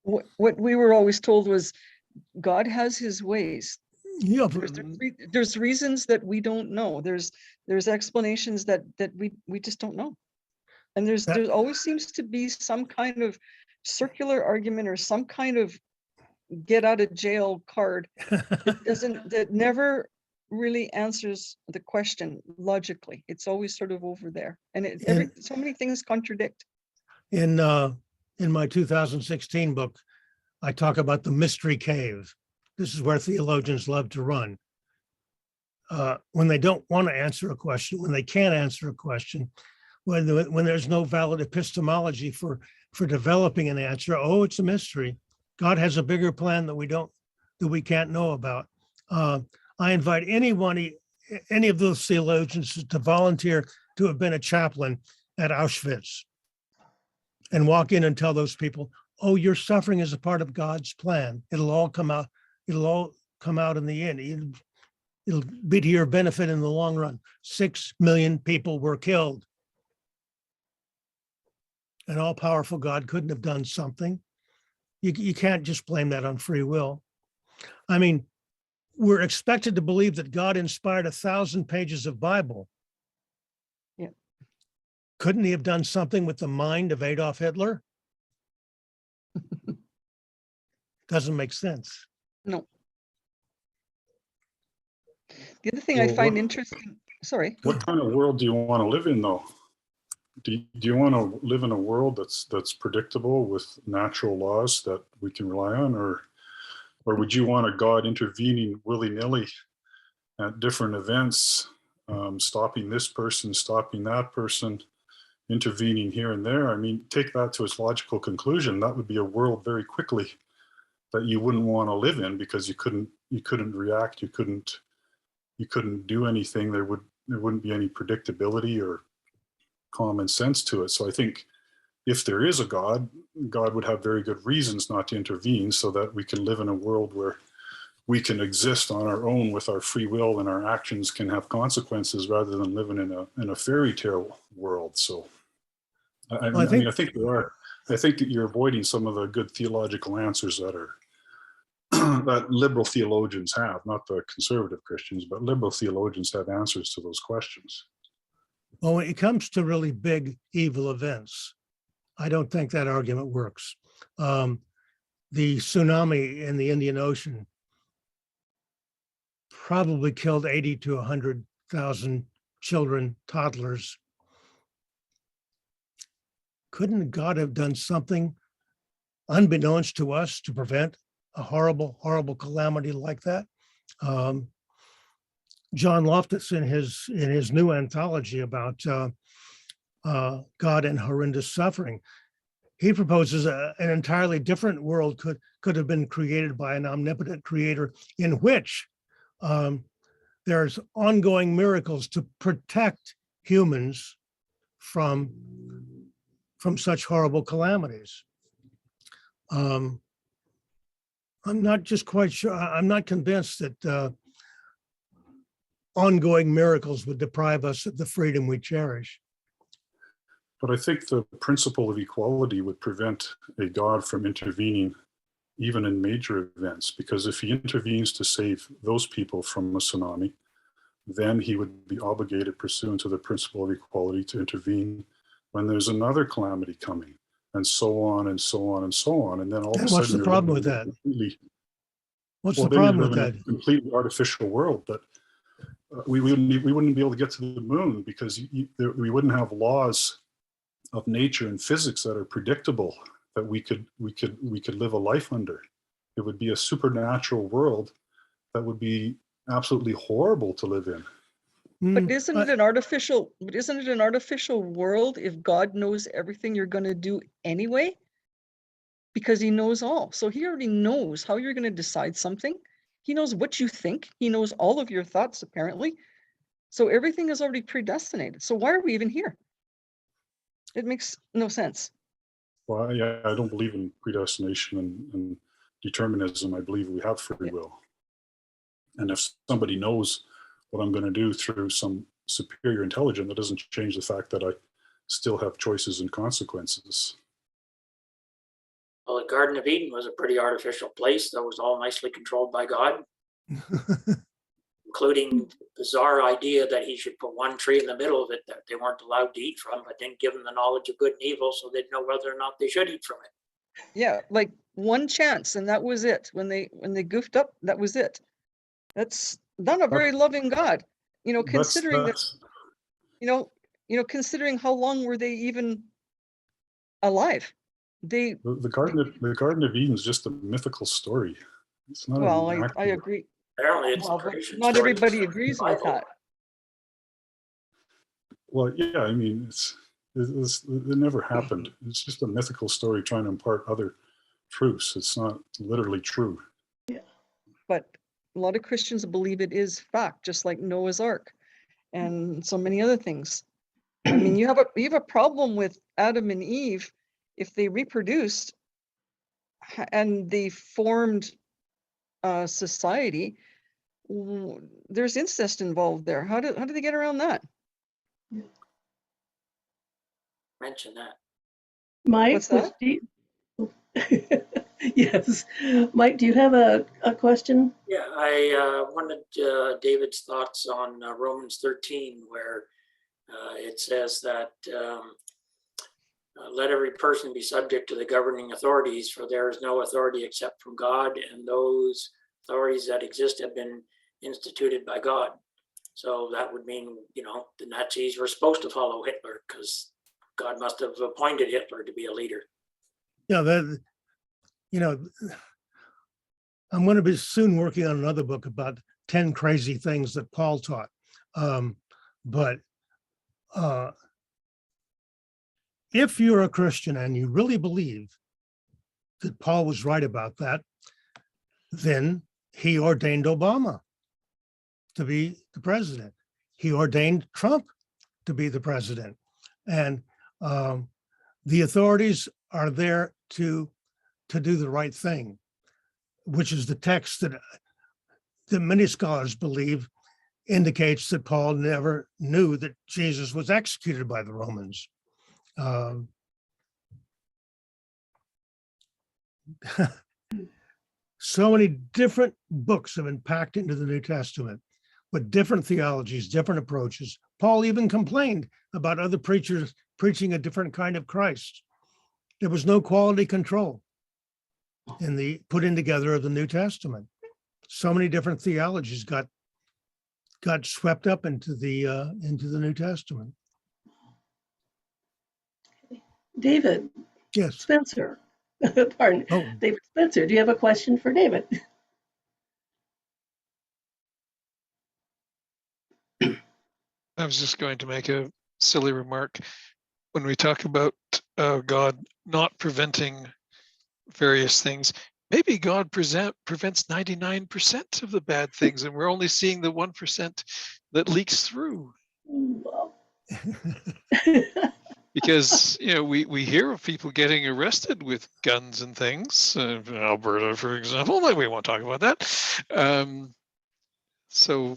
What we were always told was God has his ways. Yeah, There's reasons that we don't know. There's explanations that we just don't know. And there always seems to be some kind of circular argument or some kind of get out of jail card that never really answers the question logically. It's always sort of over there, and so many things contradict. In my 2016 book, I talk about the mystery cave. This is where theologians love to run. When they don't want to answer a question, when they can't answer a question, when there's no valid epistemology for developing an answer, it's a mystery. God has a bigger plan that we can't know about. I invite any of those theologians to volunteer to have been a chaplain at Auschwitz and walk in and tell those people, your suffering is a part of God's plan. It'll all come out. It'll all come out in the end. It'll be to your benefit in the long run. 6 million people were killed. An all-powerful God couldn't have done something. You can't just blame that on free will. I mean, we're expected to believe that God inspired 1,000 pages of Bible. Yeah. Couldn't he have done something with the mind of Adolf Hitler? Doesn't make sense. No. The other thing I Well, find interesting, sorry. What kind of world do you want to live in, though? do you want to live in a world that's predictable with natural laws that we can rely on, or would you want a God intervening willy-nilly at different events, stopping this person, stopping that person, intervening here and there? I mean, take that to its logical conclusion. That would be a world very quickly that you wouldn't want to live in, because you couldn't react, you couldn't do anything. There wouldn't be any predictability or common sense to it. So I think if there is a God would have very good reasons not to intervene, so that we can live in a world where we can exist on our own with our free will, and our actions can have consequences, rather than living in a fairy tale world. So I think that you're avoiding some of the good theological answers that are that liberal theologians have, not the conservative Christians, but liberal theologians have answers to those questions. Well, when it comes to really big evil events, I don't think that argument works. The tsunami in the Indian Ocean probably killed 80 to 100,000 children, toddlers. Couldn't God have done something unbeknownst to us to prevent a horrible, horrible calamity like that? John Loftus, in his new anthology about God and horrendous suffering, he proposes an entirely different world could have been created by an omnipotent creator, in which there's ongoing miracles to protect humans from such horrible calamities. I'm not just quite sure. I'm not convinced that ongoing miracles would deprive us of the freedom we cherish. But I think the principle of equality would prevent a God from intervening even in major events, because if he intervenes to save those people from a tsunami, then he would be obligated, pursuant to the principle of equality, to intervene when there's another calamity coming, and so on and so on and so on. And then all of a sudden, what's the problem with that? What's the then you problem with live in that? a completely artificial world. But we wouldn't be able to get to the moon, because we wouldn't have laws of nature and physics that are predictable, that we could live a life under. It would be a supernatural world that would be absolutely horrible to live in. But isn't it an artificial world if God knows everything you're going to do anyway? Because he knows all. So he already knows how you're going to decide something. He knows what you think. He knows all of your thoughts, apparently. So everything is already predestinated. So why are we even here? It makes no sense. Well, yeah, I don't believe in predestination and determinism. I believe we have free will. And if somebody knows what I'm going to do through some superior intelligence, that doesn't change the fact that I still have choices and consequences. Well, the Garden of Eden was a pretty artificial place that was all nicely controlled by God, including the bizarre idea that he should put one tree in the middle of it that they weren't allowed to eat from, but then give them the knowledge of good and evil so they'd know whether or not they should eat from it. Yeah, like one chance, and that was it. When they goofed up, that was it. That's not a very loving God, considering that, considering how long were they even alive? The Garden of Eden is just a mythical story. It's not. Well, I agree. Apparently, it's not everybody agrees with that. Well, yeah, I mean, it never happened. It's just a mythical story trying to impart other truths. It's not literally true. Yeah. But a lot of Christians believe it is fact, just like Noah's Ark and so many other things. I mean, you have a problem with Adam and Eve if they reproduced and they formed a society. There's incest involved there. How do they get around that? Mention that. Mike, What's that? Yes. Mike, do you have a question? Yeah, I wanted David's thoughts on Romans 13, where it says that let every person be subject to the governing authorities, for there is no authority except from God, and those authorities that exist have been instituted by God. So that would mean, the Nazis were supposed to follow Hitler because God must have appointed Hitler to be a leader. Yeah, I'm going to be soon working on another book about 10 crazy things that Paul taught. But if you're a Christian and you really believe that Paul was right about that, then he ordained Obama to be the president. He ordained Trump to be the president. And the authorities are there to do the right thing, which is the text that many scholars believe indicates that Paul never knew that Jesus was executed by the Romans. So many different books have been packed into the New Testament with different theologies, different approaches. Paul even complained about other preachers preaching a different kind of Christ. There was no quality control in the putting together of the New Testament. So many different theologies got swept up into the New Testament. David Yes. Spencer, pardon, Oh, David Spencer, do you have a question for David? I was just going to make a silly remark. When we talk about God not preventing various things, maybe God prevents 99% of the bad things, and we're only seeing the 1% that leaks through. Well, Because we hear of people getting arrested with guns and things. In Alberta, for example, we won't talk about that. So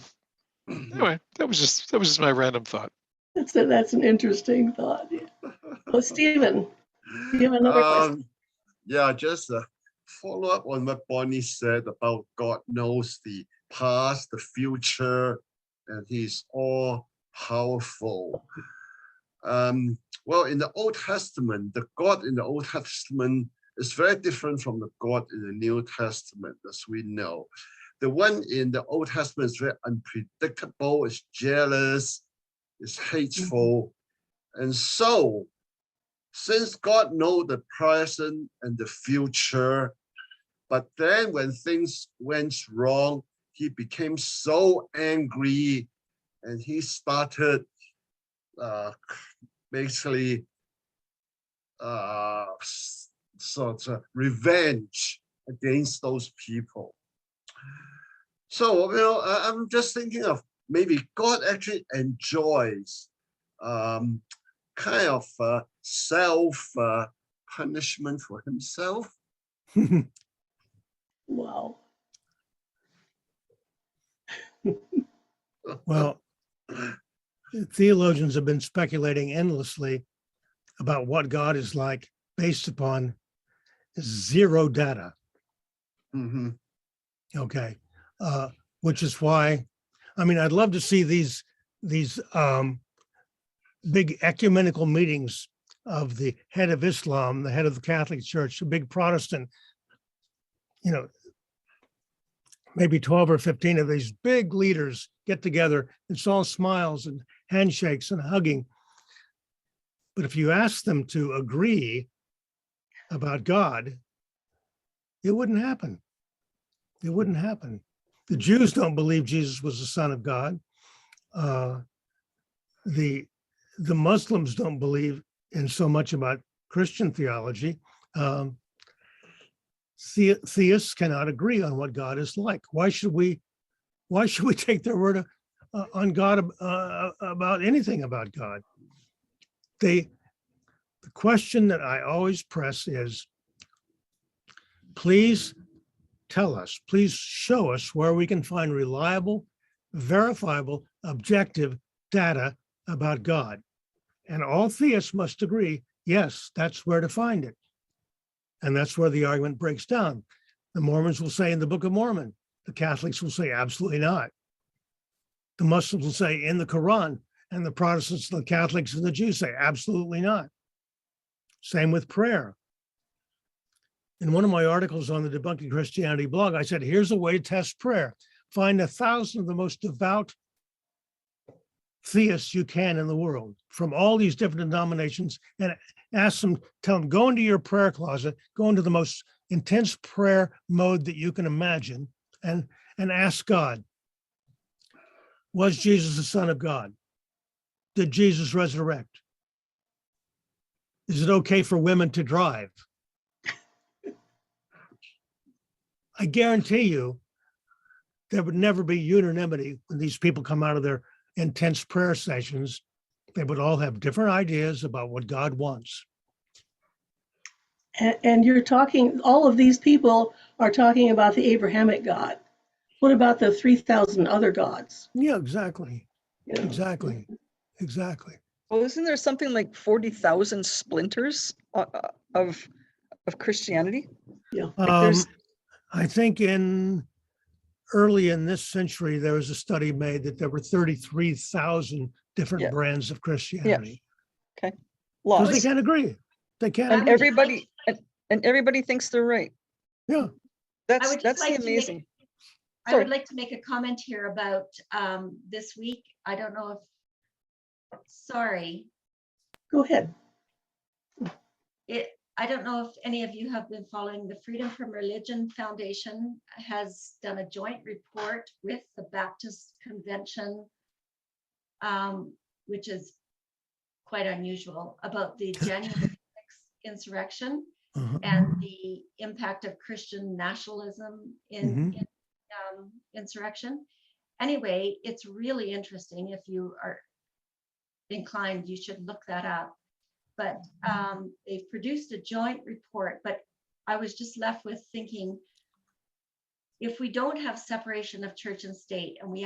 anyway, that was just my random thought. that's an interesting thought. Well, Stephen, do you have another question? Yeah, just follow up on what Bonnie said about God knows the past, the future, and he's all powerful. Well, in the Old Testament, the God in the Old Testament is very different from the God in the New Testament, as we know. The one in the Old Testament is very unpredictable, is jealous, is hateful. And so, since God knows the present and the future, but then when things went wrong, he became so angry and he started basically sort of revenge against those people. So, I'm just thinking of maybe God actually enjoys kind of self punishment for himself. Wow. well, theologians have been speculating endlessly about what God is like based upon zero data. Mm-hmm. Okay, which is why, I'd love to see these big ecumenical meetings of the head of Islam, the head of the Catholic Church, a big Protestant, maybe 12 or 15 of these big leaders get together. It's all smiles and handshakes and hugging. But if you ask them to agree about God, it wouldn't happen. It wouldn't happen. The Jews don't believe Jesus was the Son of God. The Muslims don't believe in so much about Christian theology. Theists cannot agree on what God is like. Why should we take their word on God about anything about God? The question that I always press is, please tell us, please show us where we can find reliable, verifiable, objective data about God. And all theists must agree, yes, that's where to find it. And that's where the argument breaks down. The Mormons will say in the Book of Mormon, the Catholics will say absolutely not. The Muslims will say in the Quran, and the Protestants, the Catholics, and the Jews say absolutely not. Same with prayer. In one of my articles on the Debunking Christianity blog, I said, here's a way to test prayer. Find 1,000 of the most devout theists you can in the world from all these different denominations, and ask them, tell them, go into your prayer closet, go into the most intense prayer mode that you can imagine, and ask God, was Jesus the Son of God? Did Jesus resurrect? Is it okay for women to drive? I guarantee you there would never be unanimity when these people come out of their intense prayer sessions. They would all have different ideas about what God wants. And you're talking, all of these people are talking about the Abrahamic God. What about the 3,000 other gods? Yeah, exactly. You know? Exactly. Exactly. Well, isn't there something like 40,000 splinters of Christianity? Yeah. there's- I think early in this century, there was a study made that there were 33,000 different Yeah. brands of Christianity. Okay. Because they Lots. can't agree. They can't And agree. everybody thinks they're right. Yeah. I would just That's the like to make- amazing. I would like to make a comment here about this week. I don't know if, sorry, Go ahead. I don't know if any of you have been following. The Freedom from Religion Foundation has done a joint report with the Baptist Convention, which is quite unusual, about the January 6th insurrection Uh-huh. and the impact of Christian nationalism in insurrection. Anyway, it's really interesting. If you are inclined, you should look that up. But they've produced a joint report, but I was just left with thinking, if we don't have separation of church and state, and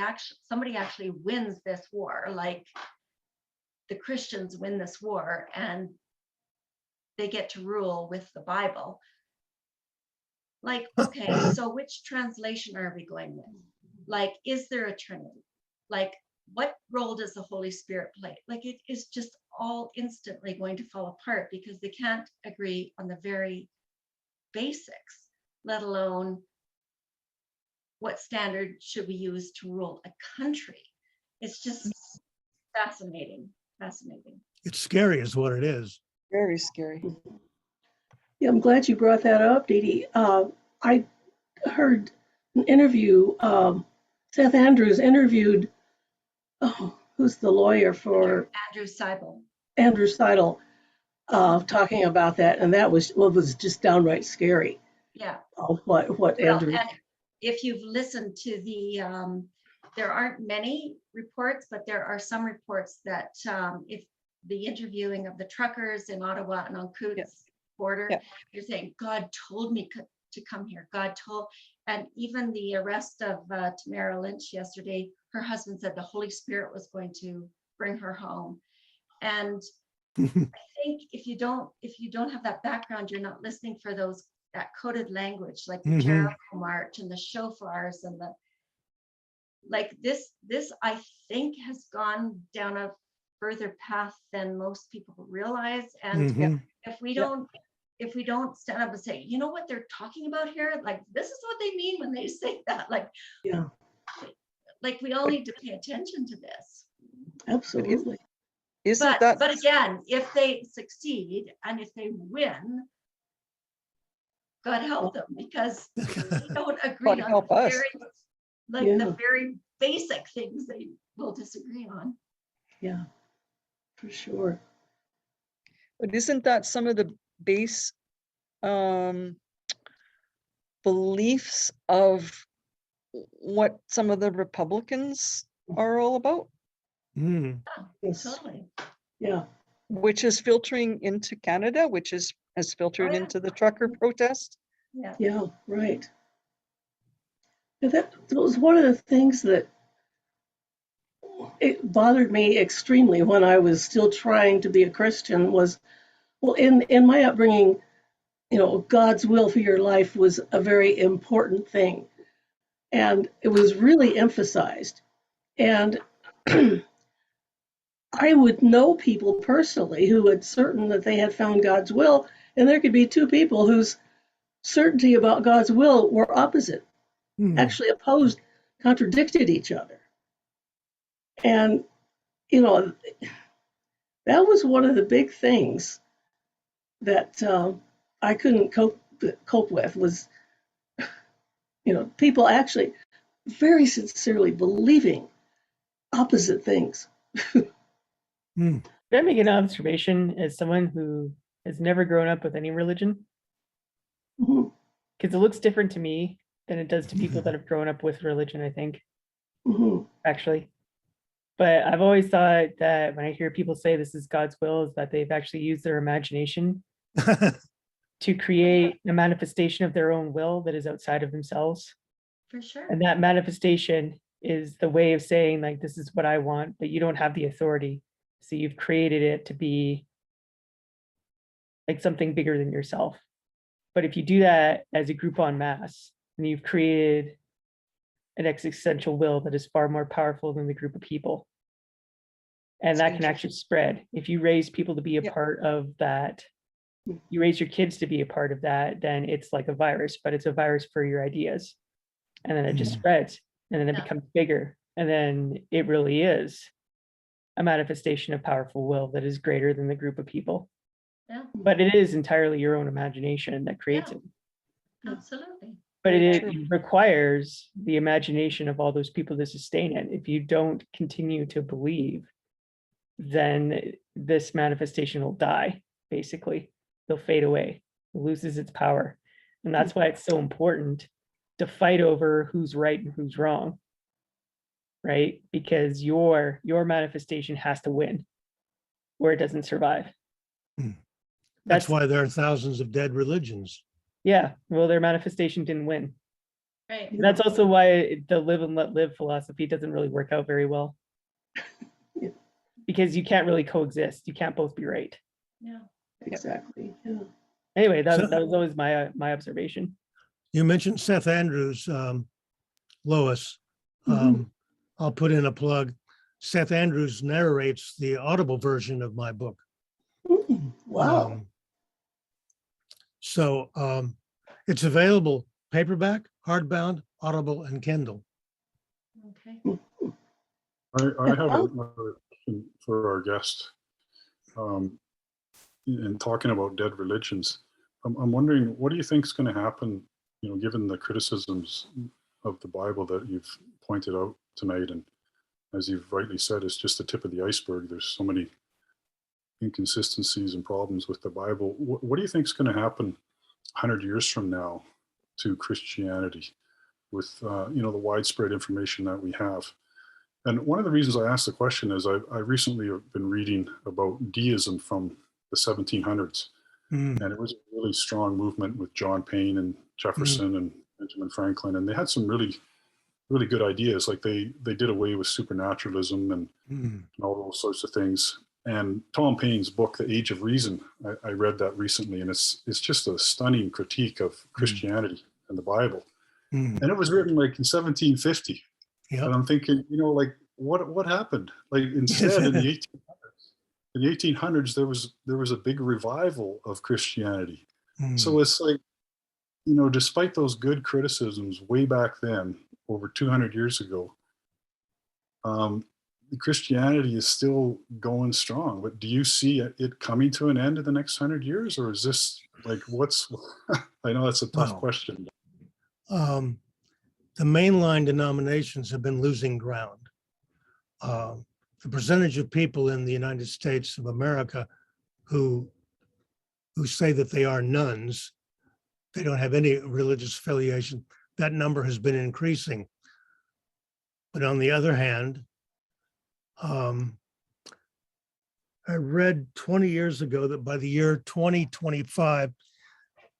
somebody actually wins this war, like the Christians win this war and they get to rule with the Bible, like, okay, so which translation are we going with? Like, is there a Trinity? Like, what role does the Holy Spirit play? Like, it is just all instantly going to fall apart because they can't agree on the very basics, let alone what standard should we use to rule a country. It's just fascinating. It's scary is what it is. Very scary. Yeah, I'm glad you brought that up, Dee Dee. I heard an interview, Seth Andrews interviewed, who's the lawyer for Andrew Seidel, talking about that, and that was just downright scary. Yeah. What Andrew. And if you've listened to there aren't many reports, but there are some reports that if the interviewing of the truckers in Ottawa and on Coutts border, you're saying, God told me to come here. God told, and even the arrest of Tamara Lynch yesterday, her husband said the Holy Spirit was going to bring her home. And I think if you don't have that background, you're not listening for that coded language, like the Jericho March and the shofars and this I think has gone down a further path than most people realize. And if we don't stand up and say, you know what they're talking about here, like this is what they mean when they say that, like we all need to pay attention to this. Absolutely. But again, if they succeed and if they win, God help them, because they don't agree on the very basic things they will disagree on. Yeah, for sure. But isn't that some of the base beliefs of what some of the Republicans are all about? Yes. Totally. Yeah. Which is filtering into Canada, which has filtered into the trucker protest. Yeah, right. That was one of the things that it bothered me extremely when I was still trying to be a Christian was, well, in my upbringing, God's will for your life was a very important thing. And it was really emphasized. And I would know people personally who had certain that they had found God's will, and there could be two people whose certainty about God's will were opposite, actually opposed, contradicted each other. And you know, that was one of the big things that I couldn't cope with was, people actually very sincerely believing opposite things. Can I make an observation as someone who has never grown up with any religion? Mhm. Because it looks different to me than it does to people that have grown up with religion, I think, Mhm. actually. But I've always thought that when I hear people say this is God's will, is that they've actually used their imagination to create a manifestation of their own will that is outside of themselves. For sure. And that manifestation is the way of saying, like, this is what I want, but you don't have the authority. So you've created it to be like something bigger than yourself. But if you do that as a group en masse, then you've created an existential will that is far more powerful than the group of people. And that can actually spread. If you raise people to be a part of that, you raise your kids to be a part of that, then it's like a virus, but it's a virus for your ideas. And then it just spreads, and then it becomes bigger. And then it really is a manifestation of powerful will that is greater than the group of people. Yeah, But it is entirely your own imagination that creates it. absolutely. But Very it true. requires the imagination of all those people to sustain it. If you don't continue to believe, then this manifestation will die, basically. They'll fade away. It loses its power. And that's why it's so important to fight over who's right and who's wrong. Right? Because your manifestation has to win, or it doesn't survive. That's why there are thousands of dead religions. Yeah, well, their manifestation didn't win. Right. That's also why the live and let live philosophy doesn't really work out very well. Because you can't really coexist. You can't both be right. Yeah. Exactly. Yeah. Anyway, that So- was always my observation. You mentioned Seth Andrews, Lois. I'll put in a plug. Seth Andrews narrates the audible version of my book. Wow. So it's available paperback, hardbound, Audible, and Kindle. Okay. I have another question for our guest. In talking about dead religions, I'm wondering, what do you think is going to happen, given the criticisms of the Bible that you've pointed out tonight? And as you've rightly said, it's just the tip of the iceberg. There's so many inconsistencies and problems with the Bible. What do you think is going to happen 100 years from now to Christianity with, the widespread information that we have? And one of the reasons I asked the question is I recently have been reading about deism from the 1700s. And it was a really strong movement with John Payne and Jefferson and Benjamin Franklin. And they had some really, really good ideas. Like they did away with supernaturalism and all those sorts of things. And Tom Paine's book, The Age of Reason, I read that recently, and it's just a stunning critique of Christianity and the Bible. And it was written like in 1750. Yep. And I'm thinking, what happened? Like instead in the 1800s, there was a big revival of Christianity. So it's like, despite those good criticisms way back then, over 200 years ago, Christianity is still going strong. But do you see it coming to an end in the next 100 years, or is this like I know that's a tough question. The mainline denominations have been losing ground. The percentage of people in the United States of America who say that they are nuns, they don't have any religious affiliation, that number has been increasing. But on the other hand, I read 20 years ago that by the year 2025,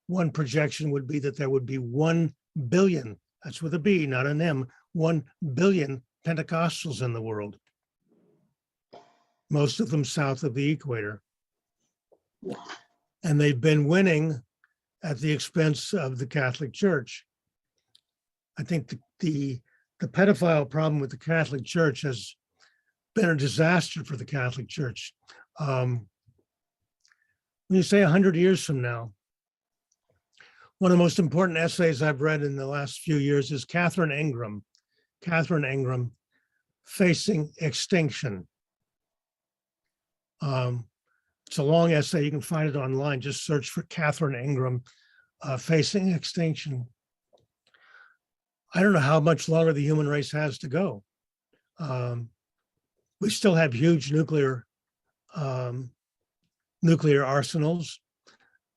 one projection would be that there would be 1 billion, that's with a B, not an M, 1 billion Pentecostals in the world. Most of them south of the equator. And they've been winning at the expense of the Catholic Church. I think the pedophile problem with the Catholic Church has been a disaster for the Catholic Church. When you say 100 years from now, one of the most important essays I've read in the last few years is Catherine Ingram, Facing Extinction. It's a long essay. You can find it online. Just search for Catherine Ingram, Facing Extinction. I don't know how much longer the human race has to go. We still have huge nuclear arsenals.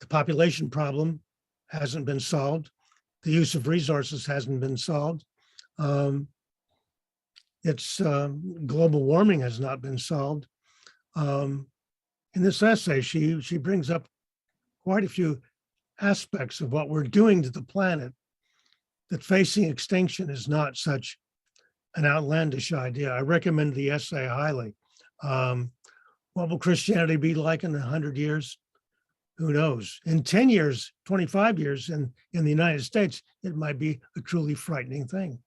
The population problem hasn't been solved. The use of resources hasn't been solved. Global warming has not been solved. In this essay, she brings up quite a few aspects of what we're doing to the planet, that facing extinction is not such an outlandish idea. I recommend the essay highly. What will Christianity be like in 100 years? Who knows? In 10 years, 25 years in the United States, it might be a truly frightening thing.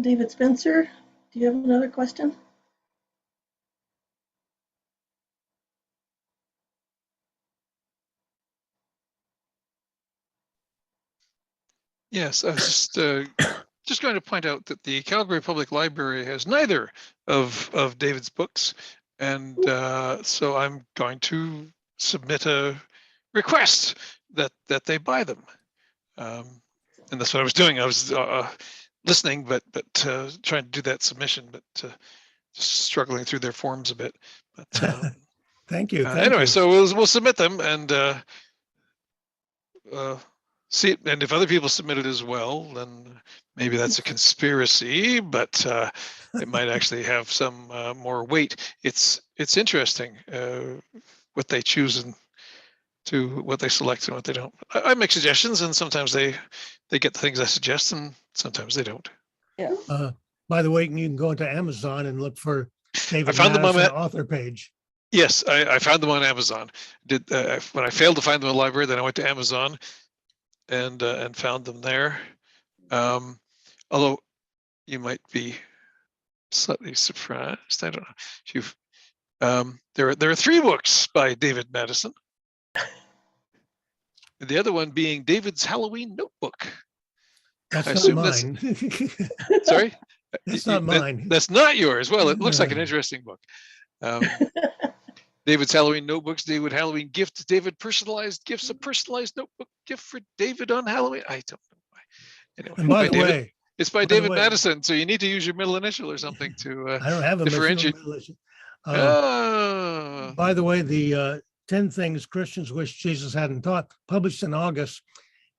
David Spencer, do you have another question? Yes, I was just going to point out that the Calgary Public Library has neither of David's books, and so I'm going to submit a request that they buy them. And that's what I was doing. I was listening, but trying to do that submission, but just struggling through their forms a bit. But Thank you. Anyway, so we'll submit them and see it. And if other people submit it as well, then maybe that's a conspiracy, but it might actually have some more weight. It's interesting what they choose and to what they select and what they don't. I make suggestions, and sometimes they get the things I suggest, and sometimes they don't. Yeah. By the way, you can go into Amazon and look for David I found them on Madison author page. Yes, I found them on Amazon. When I failed to find them in the library, then I went to Amazon and found them there. Although you might be slightly surprised, I don't know. There are 3 books by David Madison. The other one being David's Halloween Notebook. That's not mine. Sorry? That's not mine. That's not yours. Well, it looks like an interesting book. David's Halloween Notebooks, David Halloween Gifts, David Personalized Gifts, a personalized notebook gift for David on Halloween. I don't know why. Anyway, And by the way, it's by David Madison, so you need to use your middle initial or something to I don't have a differentiate. middle initial. Oh. By the way, the 10 Things Christians Wish Jesus Hadn't Taught, published in August,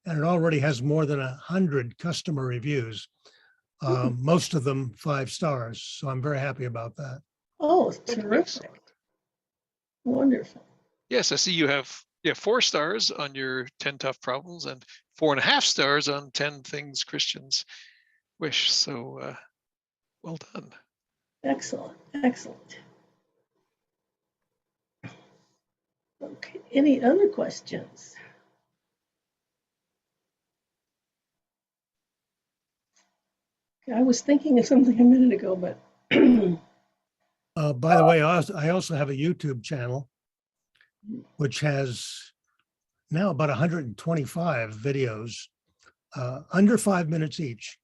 and it already has more than 100 customer reviews, most of them 5 stars. So I'm very happy about that. Oh, terrific. Wonderful. Yes, I see you have 4 stars on your 10 Tough Problems and 4.5 stars on 10 Things Christians Wish. So well done. Excellent. Excellent. Okay, any other questions? I was thinking of something a minute ago, but by the way, I also have a YouTube channel, which has now about 125 videos, under 5 minutes each,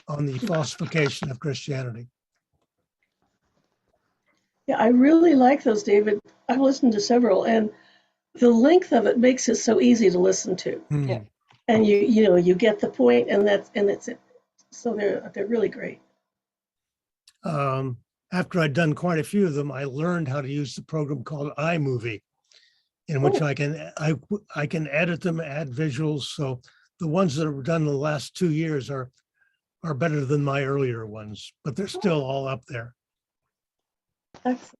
on the falsification of Christianity. yeah, I really like those, David. I've listened to several, and the length of it makes it so easy to listen to. Yeah. And you get the point, and that's it. So they're really great. After I'd done quite a few of them, I learned how to use the program called iMovie, in which I can edit them, add visuals. So the ones that are done in the last 2 years are better than my earlier ones, but they're still all up there. Excellent.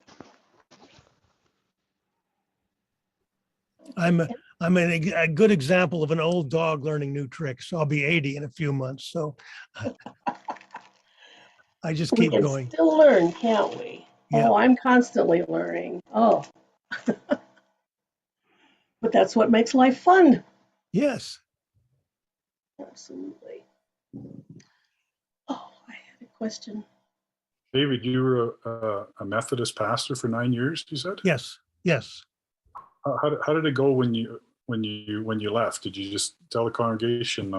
I'm a good example of an old dog learning new tricks. I'll be 80 in a few months, so I just keep going. We can still learn, can't we? Yeah. Oh, I'm constantly learning. Oh, but that's what makes life fun. Yes. Absolutely. Oh, I had a question. David, you were a Methodist pastor for 9 years, you said? Yes. Yes. How did it go when you left? Did you just tell the congregation,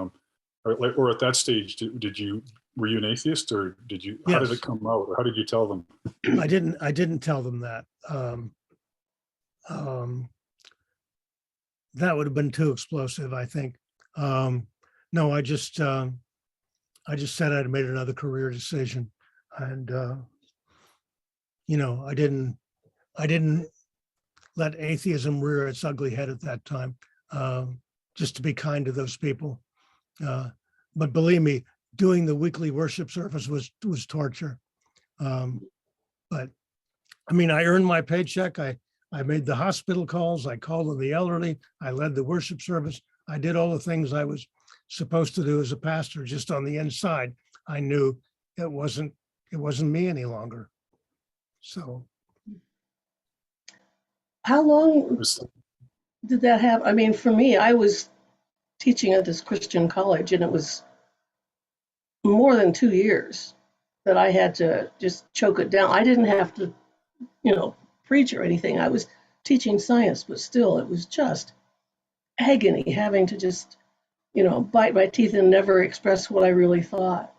or at that stage, did you were you an atheist, or how did Yes. it come out, or how did you tell them? I didn't tell them that. That would have been too explosive, I think. No, I just said I'd made another career decision, and I didn't let atheism rear its ugly head at that time. Just to be kind to those people, but believe me, doing the weekly worship service was torture. But I mean, I earned my paycheck. I made the hospital calls. I called on the elderly. I led the worship service. I did all the things I was supposed to do as a pastor. Just on the inside, I knew it wasn't me any longer. So, How long did that happen? I mean, for me, I was teaching at this Christian college, and it was more than 2 years that I had to just choke it down. I didn't have to, preach or anything. I was teaching science, but still, it was just agony having to just, bite my teeth and never express what I really thought.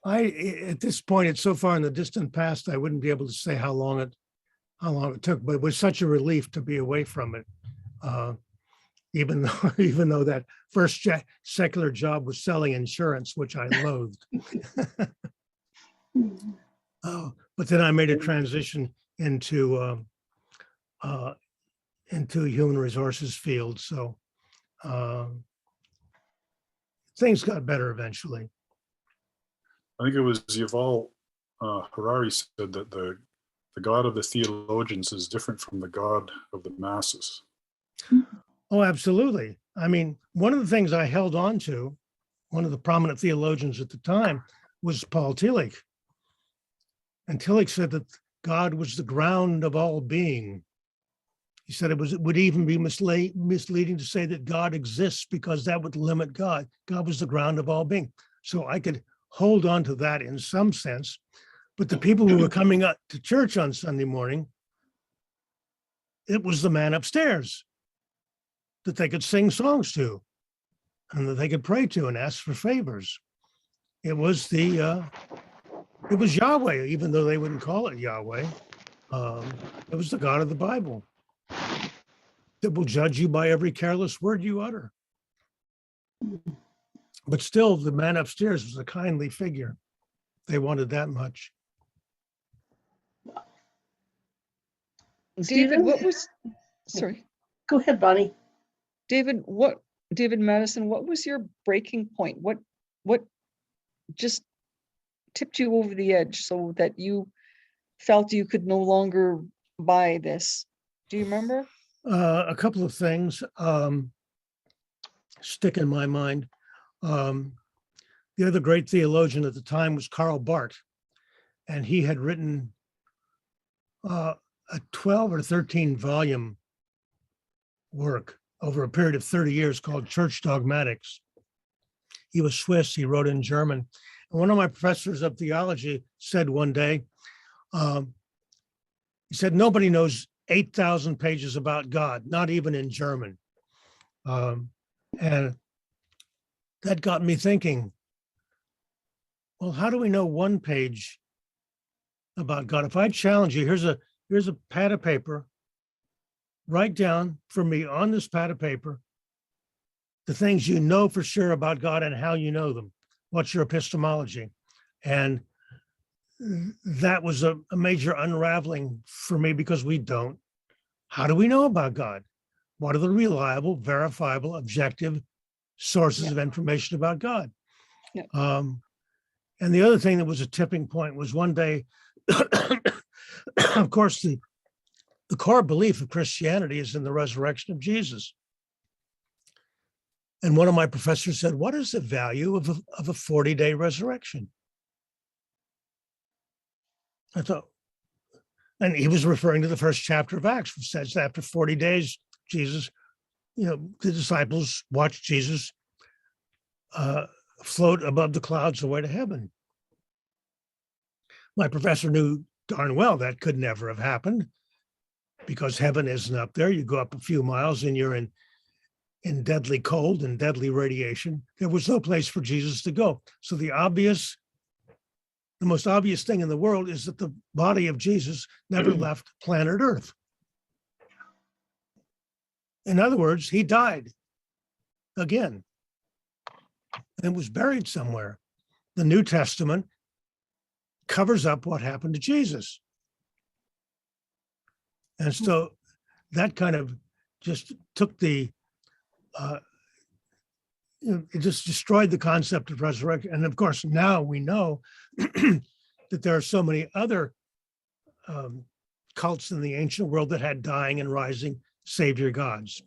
at this point, it's so far in the distant past, I wouldn't be able to say how long it took, but it was such a relief to be away from it. Even though that first secular job was selling insurance, which I loathed. But then I made a transition into human resources field. So things got better eventually. I think it was Yuval Harari said that the God of the theologians is different from the God of the masses. Oh, absolutely. I mean, one of the things I held on to, one of the prominent theologians at the time, was Paul Tillich. And Tillich said that God was the ground of all being. He said it would even be misleading to say that God exists, because that would limit God. God was the ground of all being. So I could hold on to that in some sense. But the people who were coming up to church on Sunday morning, it was the man upstairs that they could sing songs to, and that they could pray to and ask for favors. It was it was Yahweh, even though they wouldn't call it Yahweh. It was the God of the Bible that will judge you by every careless word you utter. But still, the man upstairs was a kindly figure. They wanted that much. David, Stephen? what was, sorry, Go ahead, Bonnie. David Madison, what was your breaking point? What just tipped you over the edge so that you felt you could no longer buy this? Do you remember? A couple of things stick in my mind. The other great theologian at the time was Karl Barth, and he had written a 12 or 13 volume work over a period of 30 years called Church Dogmatics. He was Swiss, he wrote in German. And one of my professors of theology said one day, he said, nobody knows 8,000 pages about God, not even in German. And that got me thinking, well, how do we know one page about God? If I challenge you, here's a pad of paper. Write down for me on this pad of paper the things you know for sure about God and how you know them. What's your epistemology? And that was a major unraveling for me, because we don't. How do we know about God? What are the reliable, verifiable, objective sources of information about God? Yeah. And the other thing that was a tipping point was one day, of course, the core belief of Christianity is in the resurrection of Jesus. And one of my professors said, what is the value of a 40-day resurrection? I thought, and he was referring to the first chapter of Acts, which says after 40 days, Jesus, the disciples watched Jesus float above the clouds away to heaven. My professor knew darn well that could never have happened, because heaven isn't up there. You go up a few miles and you're in in deadly cold and deadly radiation, there was no place for Jesus to go. So the most obvious thing in the world is that the body of Jesus never left planet Earth. In other words, he died again and was buried somewhere. The New Testament covers up what happened to Jesus. And so that kind of just took it just destroyed the concept of resurrection. And of course, now we know that there are so many other cults in the ancient world that had dying and rising savior gods.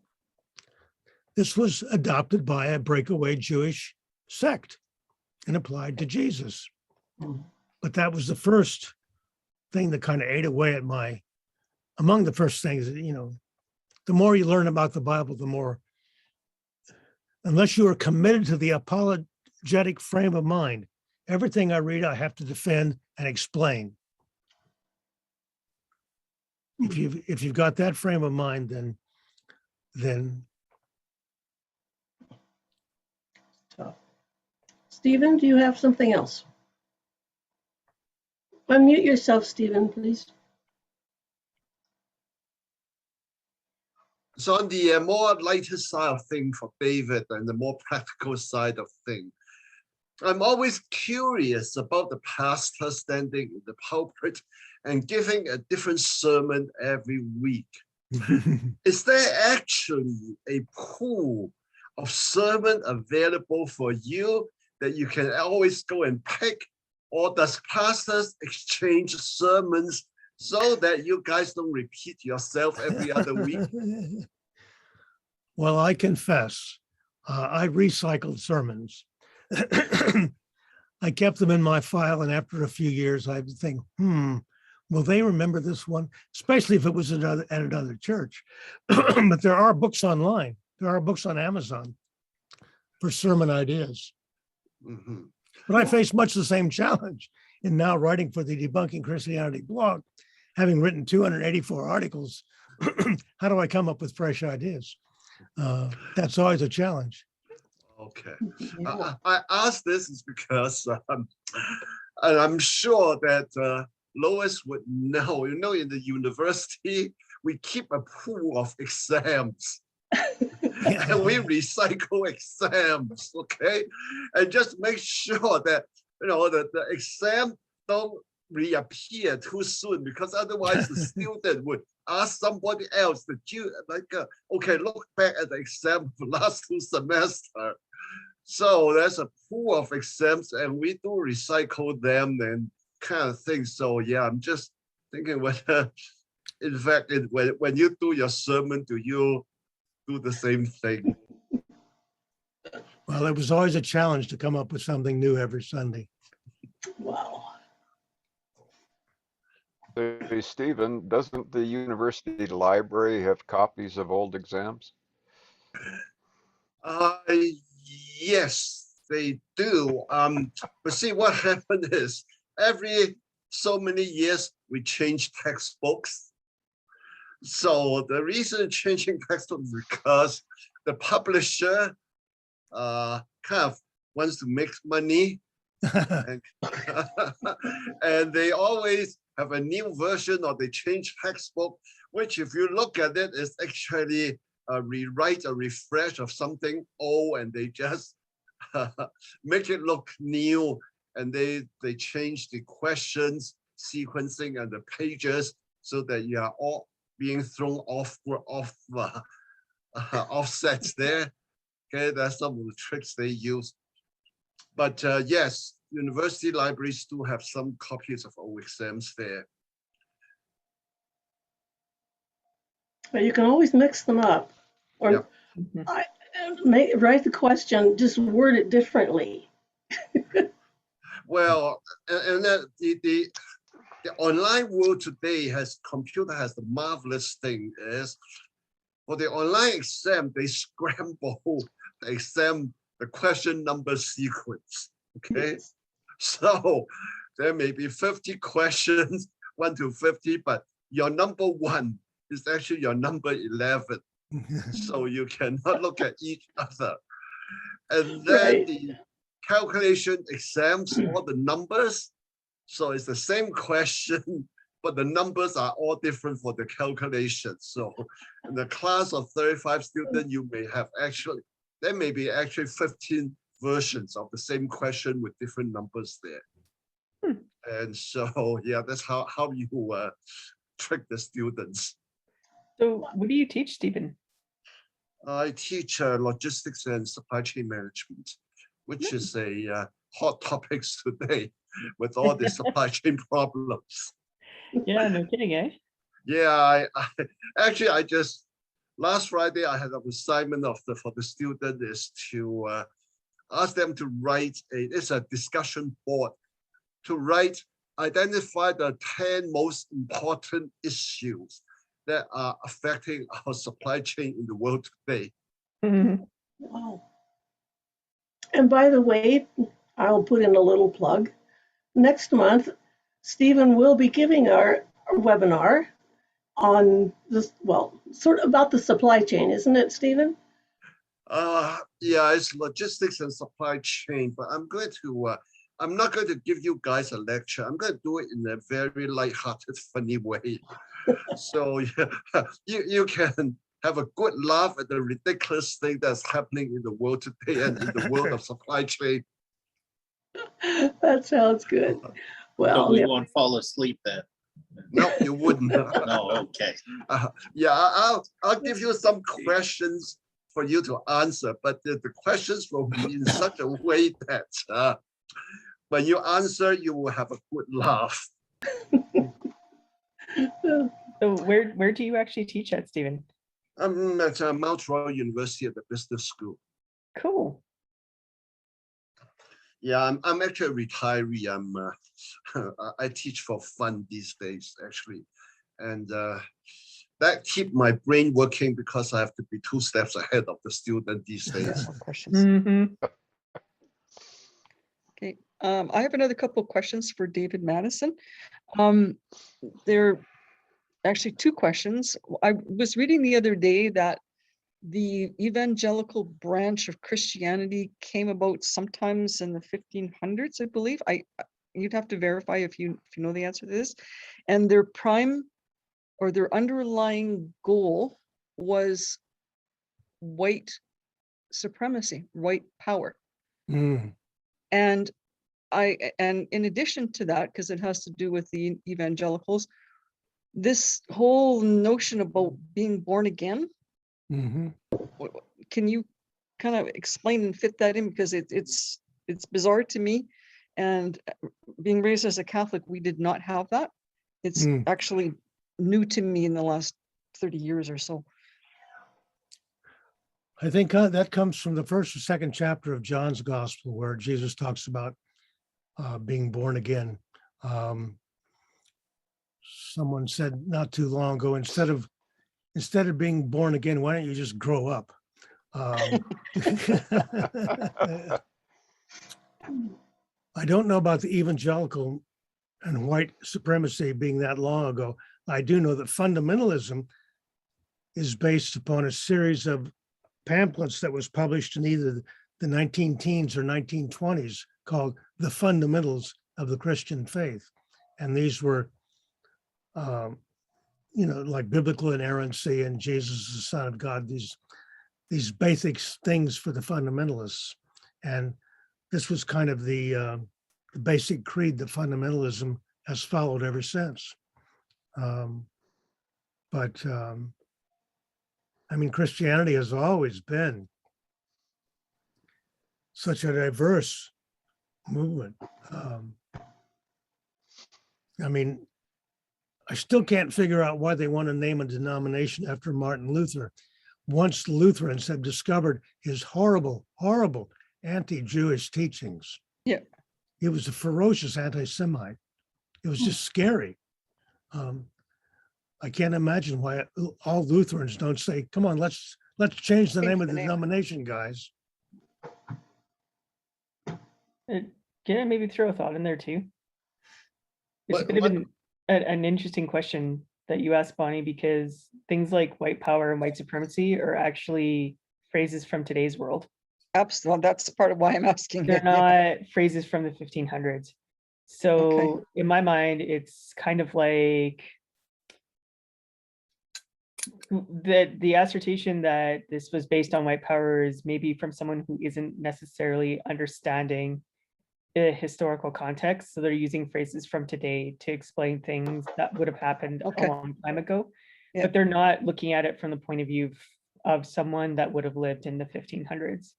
This was adopted by a breakaway Jewish sect and applied to Jesus. But that was the first thing that kind of ate away at among the first things, the more you learn about the Bible, the more, unless you are committed to the apologetic frame of mind, everything I read, I have to defend and explain. If you've got that frame of mind, then Tough. Stephen, do you have something else? Unmute yourself, Stephen, please. So on the more lighter side of things for David and the more practical side of things, I'm always curious about the pastor standing in the pulpit and giving a different sermon every week. Is there actually a pool of sermon available for you that you can always go and pick? Or does pastors exchange sermons so that you guys don't repeat yourself every other week? Well, I confess, I recycled sermons. I kept them in my file, and after a few years, I'd think, will they remember this one? Especially if it was at another church. But there are books online. There are books on Amazon for sermon ideas. Mm-hmm. But I face much the same challenge in now writing for the Debunking Christianity blog, having written 284 articles. How do I come up with fresh ideas? That's always a challenge. Okay. I asked this is because and I'm sure that Lois would know, in the university, we keep a pool of exams. And we recycle exams, okay? And just make sure that, that the exam don't reappear too soon, because otherwise the student would ask somebody else okay, look back at the exam of the last 2 semesters. So there's a pool of exams and we do recycle them and kind of thing. So yeah, I'm just thinking whether, in fact, when you do your sermon, do you do the same thing? Well, it was always a challenge to come up with something new every Sunday. Wow. Hey, Stephen, doesn't the university library have copies of old exams? Yes, they do. But see, what happened is every so many years we change textbooks. So the reason changing textbooks is because the publisher kind of wants to make money, and, and they always have a new version, or they change textbook, which if you look at it, is actually a rewrite, a refresh of something old, and they just make it look new, and they change the questions, sequencing, and the pages so that you are all being thrown off offsets there. Okay, that's some of the tricks they use. But yes, university libraries do have some copies of old exams there. But you can always mix them up, or write the question, just word it differently. Well, and that the online world today computer has the marvelous thing is, for the online exam, they scramble the exam, the question number sequence, okay? So there may be 50 questions, 1 to 50, but your number 1 is actually your number 11. So you cannot look at each other. And then Right. the calculation exempts all the numbers. So it's the same question, but the numbers are all different for the calculation. So in the class of 35 students, you may have there may be actually 15 versions of the same question with different numbers there. And so, yeah, that's how you trick the students. So what do you teach, Stephen? I teach logistics and supply chain management, which is a hot topics today with all the supply chain problems. Yeah, no kidding, eh? Yeah, I just last Friday I had an assignment for the student is to ask them to write it's a discussion board to identify the 10 most important issues that are affecting our supply chain in the world today. Wow. And by the way, I'll put in a little plug. Next month, Stephen will be giving our webinar on this, well, sort of about the supply chain, isn't it, Stephen? Yeah, it's logistics and supply chain, but I'm not going to give you guys a lecture. I'm going to do it in a very lighthearted, funny way. So yeah, you can have a good laugh at the ridiculous thing that's happening in the world today and in the world of supply chain. That sounds good. Well, So we won't fall asleep then. No, you wouldn't. No, okay. Yeah, I'll give you some questions for you to answer, but the questions will be in such a way that when you answer, you will have a good laugh. So where do you actually teach at, Stephen? I'm at Mount Royal University at the business school. Cool. Yeah, I'm actually a retiree. I teach for fun these days, actually, and that keep my brain working because I have to be 2 steps ahead of the student these days. More questions. Mhm. Okay, I have another couple of questions for David Madison. There are actually 2 questions. I was reading the other day that the evangelical branch of Christianity came about sometimes in the 1500s, I believe. You'd have to verify if you know the answer to this. And their prime or their underlying goal was white supremacy, white power. And in addition to that, because it has to do with the evangelicals, this whole notion about being born again, can you kind of explain and fit that in? Because it's bizarre to me, and being raised as a Catholic, we did not have that. It's actually new to me in the last 30 years or so. I think that comes from the first or second chapter of John's Gospel, where Jesus talks about being born again. Someone said not too long ago, instead of being born again, why don't you just grow up? I don't know about the evangelical and white supremacy being that long ago. I do know that fundamentalism is based upon a series of pamphlets that was published in either the 19-teens or 1920s called The Fundamentals of the Christian Faith. And these were, like biblical inerrancy and Jesus is the Son of God, these basic things for the fundamentalists. And this was kind of the basic creed that fundamentalism has followed ever since. Christianity has always been such a diverse movement. I still can't figure out why they want to name a denomination after Martin Luther. Once Lutherans have discovered his horrible, horrible anti-Jewish teachings. Yeah. He was a ferocious anti-Semite. It was just scary. I can't imagine why all Lutherans don't say, come on, let's change the name of the denomination, guys. Can I maybe throw a thought in there too? It's a bit of an interesting question that you asked, Bonnie, because things like white power and white supremacy are actually phrases from today's world. Absolutely. That's part of why I'm asking. They're it, yeah. not phrases from the 1500s. So in my mind, it's kind of like the assertion that this was based on white power is maybe from someone who isn't necessarily understanding the historical context. So they're using phrases from today to explain things that would have happened a long time ago, Yeah. but they're not looking at it from the point of view of someone that would have lived in the 1500s.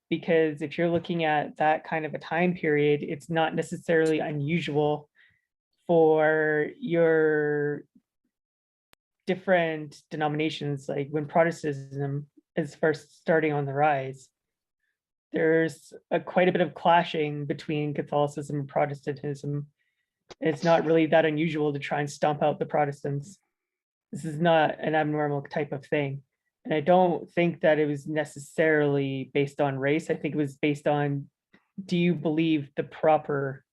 Because if you're looking at that kind of a time period, it's not necessarily unusual for your different denominations, like when Protestantism is first starting on the rise, there's quite a bit of clashing between Catholicism and Protestantism. It's not really that unusual to try and stomp out the Protestants. This is not an abnormal type of thing. And I don't think that it was necessarily based on race. I think it was based on, do you believe the proper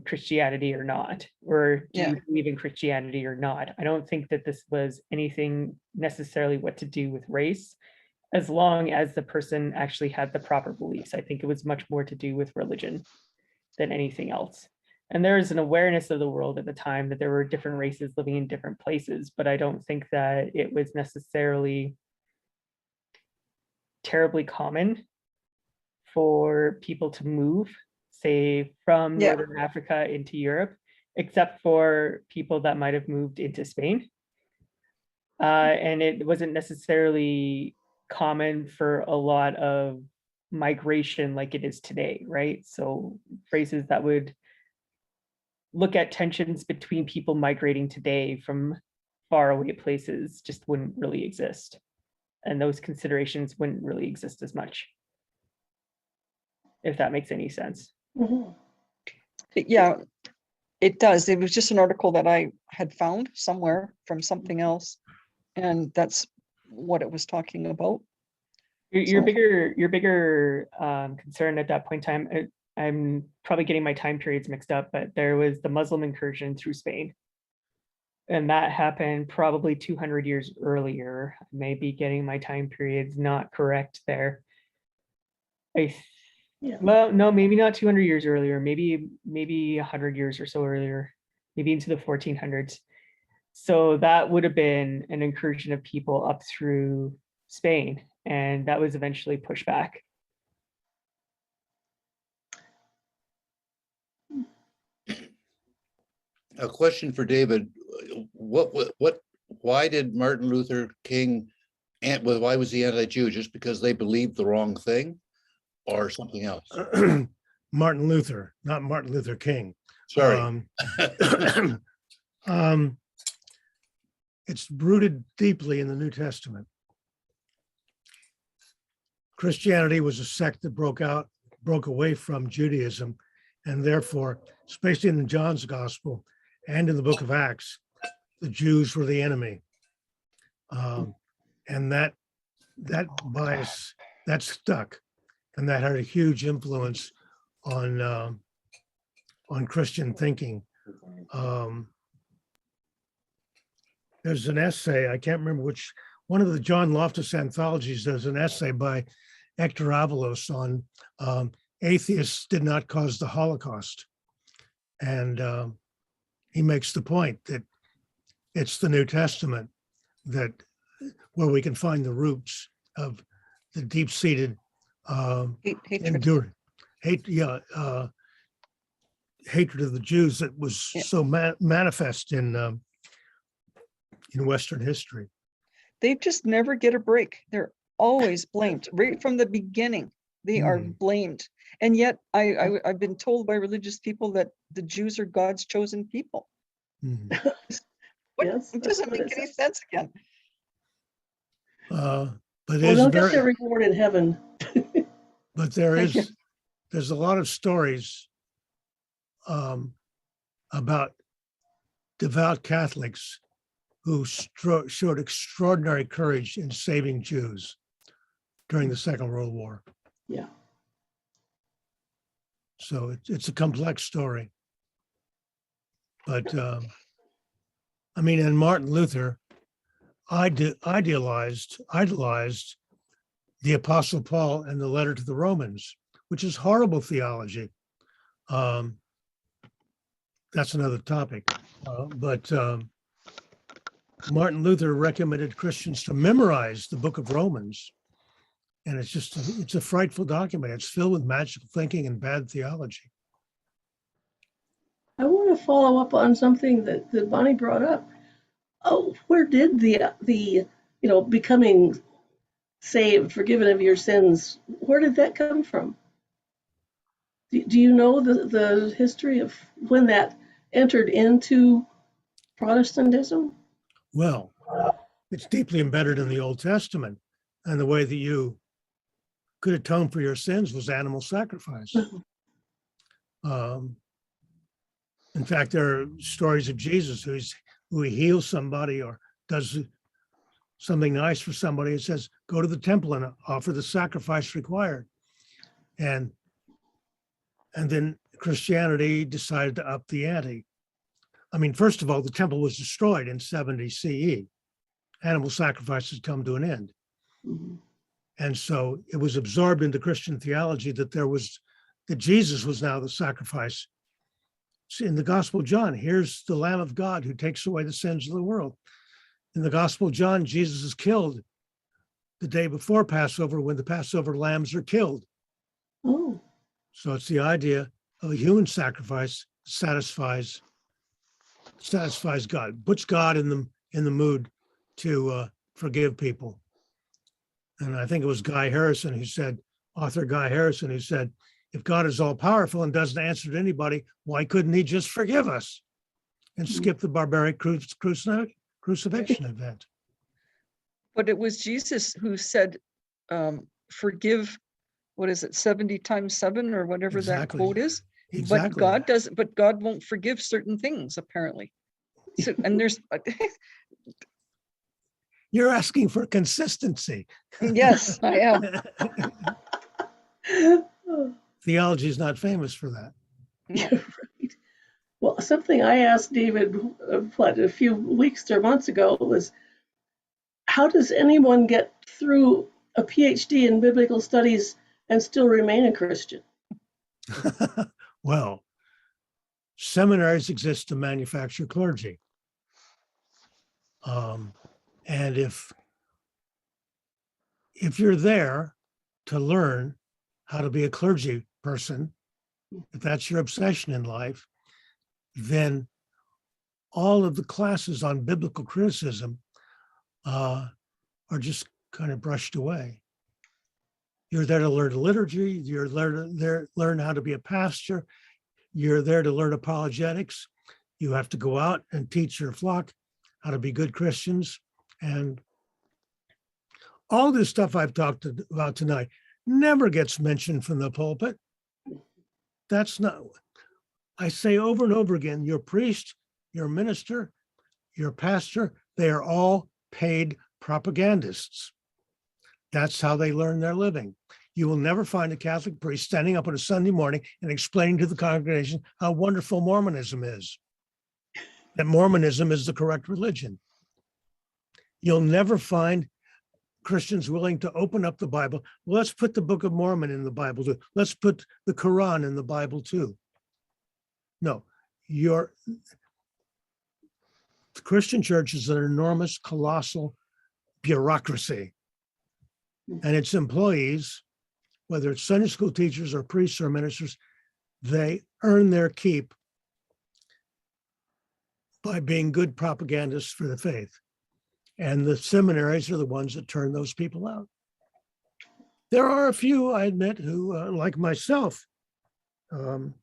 Christianity or not? Or do you believe in Christianity or not? I don't think that this was anything necessarily what to do with race, as long as the person actually had the proper beliefs. I think it was much more to do with religion than anything else. And there is an awareness of the world at the time that there were different races living in different places, but I don't think that it was necessarily terribly common for people to move, say, from Northern Africa into Europe, except for people that might have moved into Spain. And it wasn't necessarily common for a lot of migration like it is today, right? So phrases that would look at tensions between people migrating today from faraway places just wouldn't really exist. And those considerations wouldn't really exist as much, if that makes any sense. Mm-hmm. Yeah, it does. It was just an article that I had found somewhere from something else. And that's what it was talking about. Your bigger concern at that point in time, I'm probably getting my time periods mixed up, but there was the Muslim incursion through Spain. And that happened probably 200 years earlier. I may be getting my time periods not correct there. Well, no, maybe not 200 years earlier, maybe 100 years or so earlier, maybe into the 1400s. So that would have been an incursion of people up through Spain, and that was eventually pushed back. A question for David. Why did Martin Luther King, why was he anti-Jew? Just because they believed the wrong thing or something else? Martin Luther, not Martin Luther King. Sorry. It's rooted deeply in the New Testament. Christianity was a sect that broke away from Judaism, and therefore, especially in John's Gospel and in the book of Acts, the Jews were the enemy. And that bias, that stuck, and that had a huge influence on Christian thinking. There's an essay, I can't remember which, one of the John Loftus anthologies, there's an essay by Hector Avalos on atheists did not cause the Holocaust. And he makes the point that it's the New Testament that where we can find the roots of the deep-seated hatred of the Jews that was so manifest in Western history. They just never get a break. They're always blamed right from the beginning. They are blamed. And yet I've been told by religious people that the Jews are God's chosen people. It doesn't make any sense again. But they'll get their reward in heaven. But there's a lot of stories about devout Catholics who showed extraordinary courage in saving Jews during the Second World War. Yeah. So it's a complex story. But I mean, and Martin Luther idolized the Apostle Paul and the letter to the Romans, which is horrible theology. That's another topic. But Martin Luther recommended Christians to memorize the book of Romans. And it's a frightful document. It's filled with magical thinking and bad theology. I want to follow up on something that Bonnie brought up. Oh, where did the becoming saved, forgiven of your sins, where did that come from? Do you know the history of when that entered into Protestantism? Well, it's deeply embedded in the Old Testament, and the way that you could atone for your sins was animal sacrifice. In fact, there are stories of Jesus who he heals somebody or does something nice for somebody. It says, go to the temple and offer the sacrifice required. And then Christianity decided to up the ante. I mean, first of all, the temple was destroyed in 70 CE. Animal sacrifice had come to an end. Mhm. And so it was absorbed into Christian theology that Jesus was now the sacrifice. See, in the Gospel of John, here's the Lamb of God who takes away the sins of the world. In the Gospel of John, Jesus is killed the day before Passover when the Passover lambs are killed. Oh, So it's the idea of a human sacrifice satisfies God, puts God in the mood to forgive people. And I think it was author Guy Harrison, who said, if God is all powerful and doesn't answer to anybody, why couldn't he just forgive us and skip the barbaric crucifixion event? But it was Jesus who said, forgive, what is it, 70 times 7 or whatever that Exactly. quote is. Exactly. But God won't forgive certain things, apparently. So, and there's, You're asking for consistency. yes, I am. Theology is not famous for that. you're right. Well, something I asked David, a few weeks or months ago was, how does anyone get through a PhD in biblical studies and still remain a Christian? Well, seminaries exist to manufacture clergy. And if you're there to learn how to be a clergy person, if that's your obsession in life, then all of the classes on biblical criticism are just kind of brushed away. You're there to learn liturgy. You're there to learn how to be a pastor. You're there to learn apologetics. You have to go out and teach your flock how to be good Christians. And all this stuff I've talked about tonight never gets mentioned from the pulpit. That's not, I say over and over again, your priest, your minister, your pastor, they are all paid propagandists. That's how they learn their living. You will never find a Catholic priest standing up on a Sunday morning and explaining to the congregation how wonderful Mormonism is, that Mormonism is the correct religion. You'll never find Christians willing to open up the Bible. Well, let's put the Book of Mormon in the Bible too. Let's put the Quran in the Bible too. No, the Christian church is an enormous, colossal bureaucracy. And its employees, whether it's Sunday school teachers or priests or ministers, they earn their keep by being good propagandists for the faith. And the seminaries are the ones that turn those people out. There are a few, I admit, who, like myself, Dan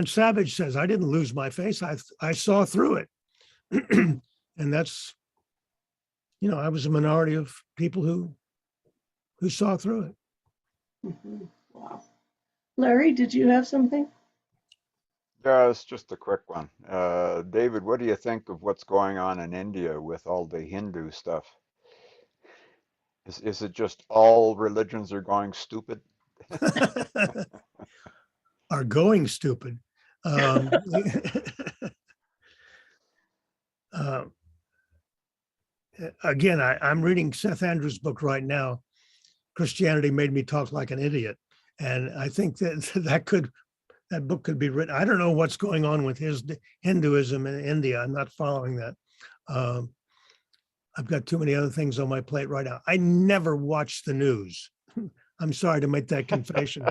Savage says, I didn't lose my face. I saw through it. And that's, I was a minority of people who saw through it. Mhm. Wow. Larry, did you have something? Yeah, it's just a quick one. David, what do you think of what's going on in India with all the Hindu stuff? Is it just all religions are going stupid? Are going stupid. again, I'm reading Seth Andrews' book right now. Christianity Made Me Talk Like an Idiot. And I think that that book could be written. I don't know what's going on with his Hinduism in India. I'm not following that. I've got too many other things on my plate right now. I never watch the news. I'm sorry to make that confession.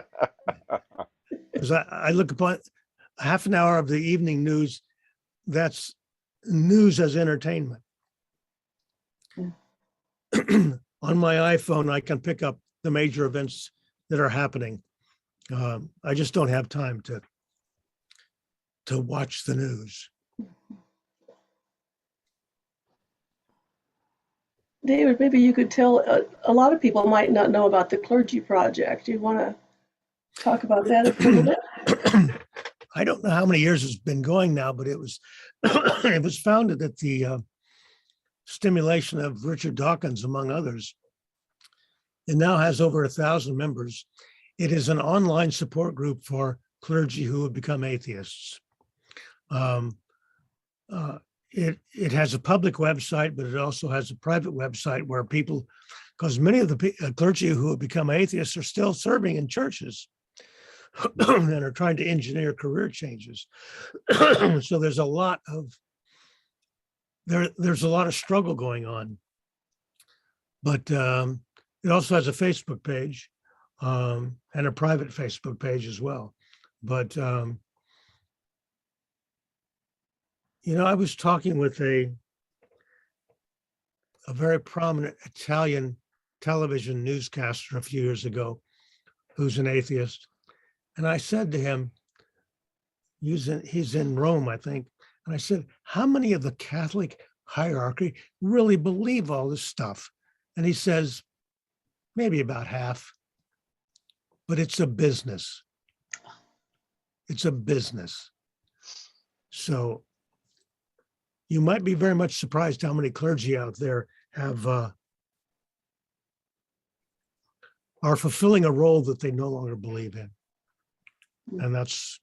Because I look upon half an hour of the evening news, that's news as entertainment. On my iPhone, I can pick up the major events that are happening. I just don't have time to watch the news. David, maybe you could tell, a lot of people might not know about the Clergy Project. Do you want to talk about that for a minute? I don't know how many years it's been going now, but it was it was founded at the stimulation of Richard Dawkins, among others. It now has over 1,000 members. It is an online support group for clergy who have become atheists. It has a public website, but it also has a private website where people, because many of the clergy who have become atheists are still serving in churches and are trying to engineer career changes. So there's a lot of there's a lot of struggle going on. But it also has a Facebook page and a private Facebook page as well. But I was talking with a very prominent Italian television newscaster a few years ago who's an atheist. And I said to him, he's in Rome, I think. And I said, how many of the Catholic hierarchy really believe all this stuff? And he says, maybe about half. But it's a business. It's a business. So you might be very much surprised how many clergy out there are fulfilling a role that they no longer believe in. And that's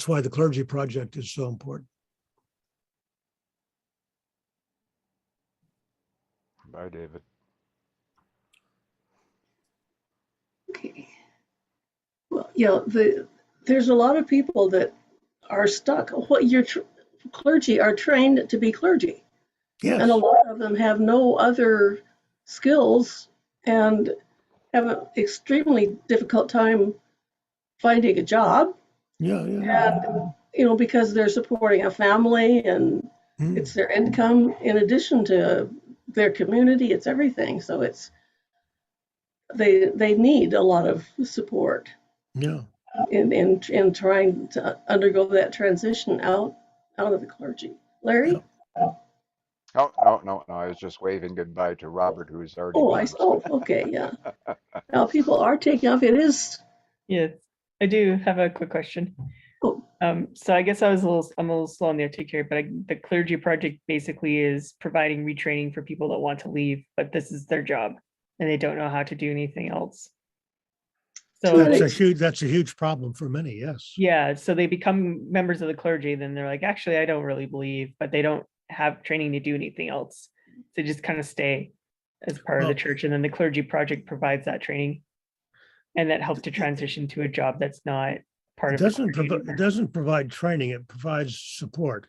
why the Clergy Project is so important. Bye, David. Okay. Well, there's a lot of people that are stuck. What your clergy are trained to be clergy. Yes. And a lot of them have no other skills and have an extremely difficult time finding a job. Yeah. And, because they're supporting a family and it's their income in addition to their community, it's everything. So they need a lot of support. Yeah. In trying to undergo that transition out of the clergy. Larry? Yeah. No. I was just waving goodbye to Robert, who's already gone. Okay, yeah. Now people are taking off. It is. Yes, I do have a quick question. Oh. So I guess I'm a little slow on the articulate, but the Clergy Project basically is providing retraining for people that want to leave, but this is their job and they don't know how to do anything else. So that's a huge problem for many. Yes. Yeah. So they become members of the clergy, then they're like, actually, I don't really believe, but they don't have training to do anything else. They just kind of stay as part of the church. And then the Clergy Project provides that training and that helps to transition to a job that's not part of it doesn't provide training, it provides support,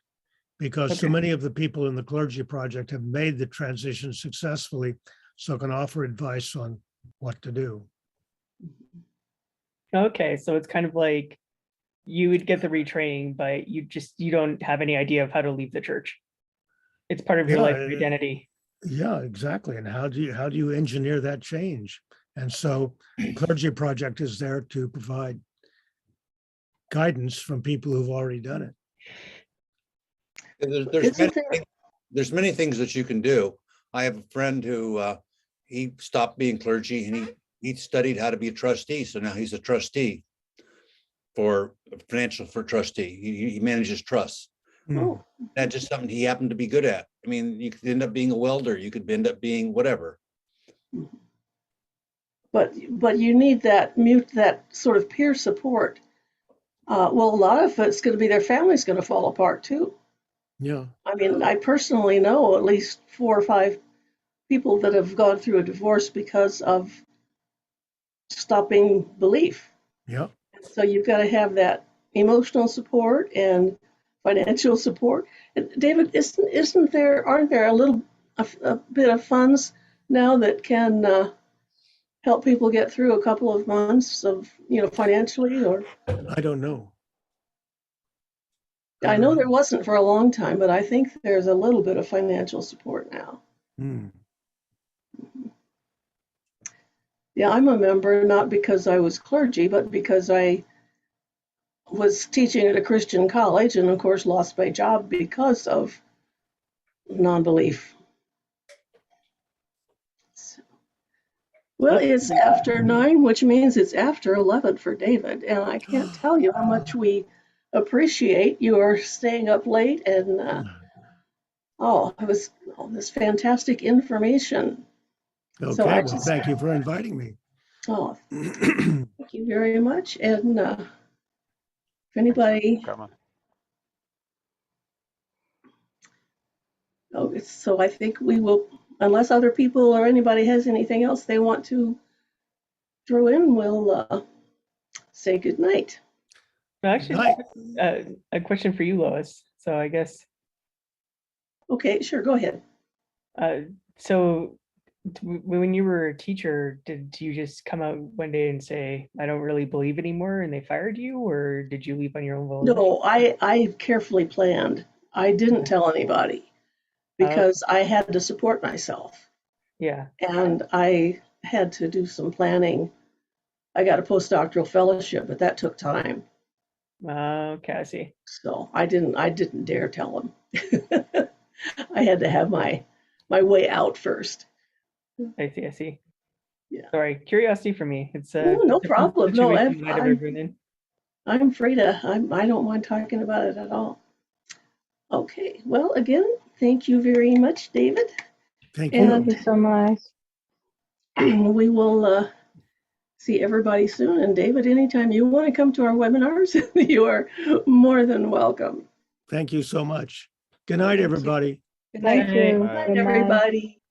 because so many of the people in the Clergy Project have made the transition successfully, so can offer advice on what to do. Okay, so it's kind of like you would get the retraining, but you don't have any idea of how to leave the church. It's part of your life identity. Yeah, exactly. And how do you engineer that change? And so the Clergy Project is there to provide guidance from people who've already done it. There's many things that you can do. I have a friend who he stopped being clergy and he studied how to be a trustee. So now he's a trustee for trustee. He manages trusts. Oh. That's just something he happened to be good at. I mean, you could end up being a welder. You could end up being whatever. But you need that sort of peer support. Well, a lot of it's going to be their family's going to fall apart too. Yeah. I mean, I personally know at least 4 or 5 people that have gone through a divorce because of stopping belief. Yeah. So you've got to have that emotional support and financial support. And David, aren't there a bit of funds now that can help people get through a couple of months of, financially? Or I don't know. I know there wasn't for a long time, but I think there's a little bit of financial support now. Hmm. Yeah, I'm a member not because I was clergy, but because I was teaching at a Christian college and, of course, lost my job because of non-belief. Well, it's after 9, which means it's after 11 for David, and I can't tell you how much we appreciate your staying up late and it was all this fantastic information. So Okay, well, thank you for inviting me. Thank you very much. And if anybody, so I think we will, unless other people or anybody has anything else they want to throw in, we'll say good night. Well, actually, a question for you, Lois. So I guess. Okay, sure, go ahead. So when you were a teacher, did you just come out one day and say, I don't really believe anymore, and they fired you, or did you leave on your own volition? No, I carefully planned. I didn't tell anybody because I had to support myself. Yeah. And I had to do some planning. I got a postdoctoral fellowship, but that took time. Okay, I see. So I didn't dare tell them. I had to have my way out first. I see. Yeah. Sorry, curiosity for me. It's no problem. No, I'm free to. I don't mind talking about it at all. Okay. Well, again, thank you very much, David. Thank you. And Thank you so much. We will see everybody soon. And David, anytime you want to come to our webinars, you are more than welcome. Thank you so much. Good night, everybody. Thank you. Good Good night, everybody.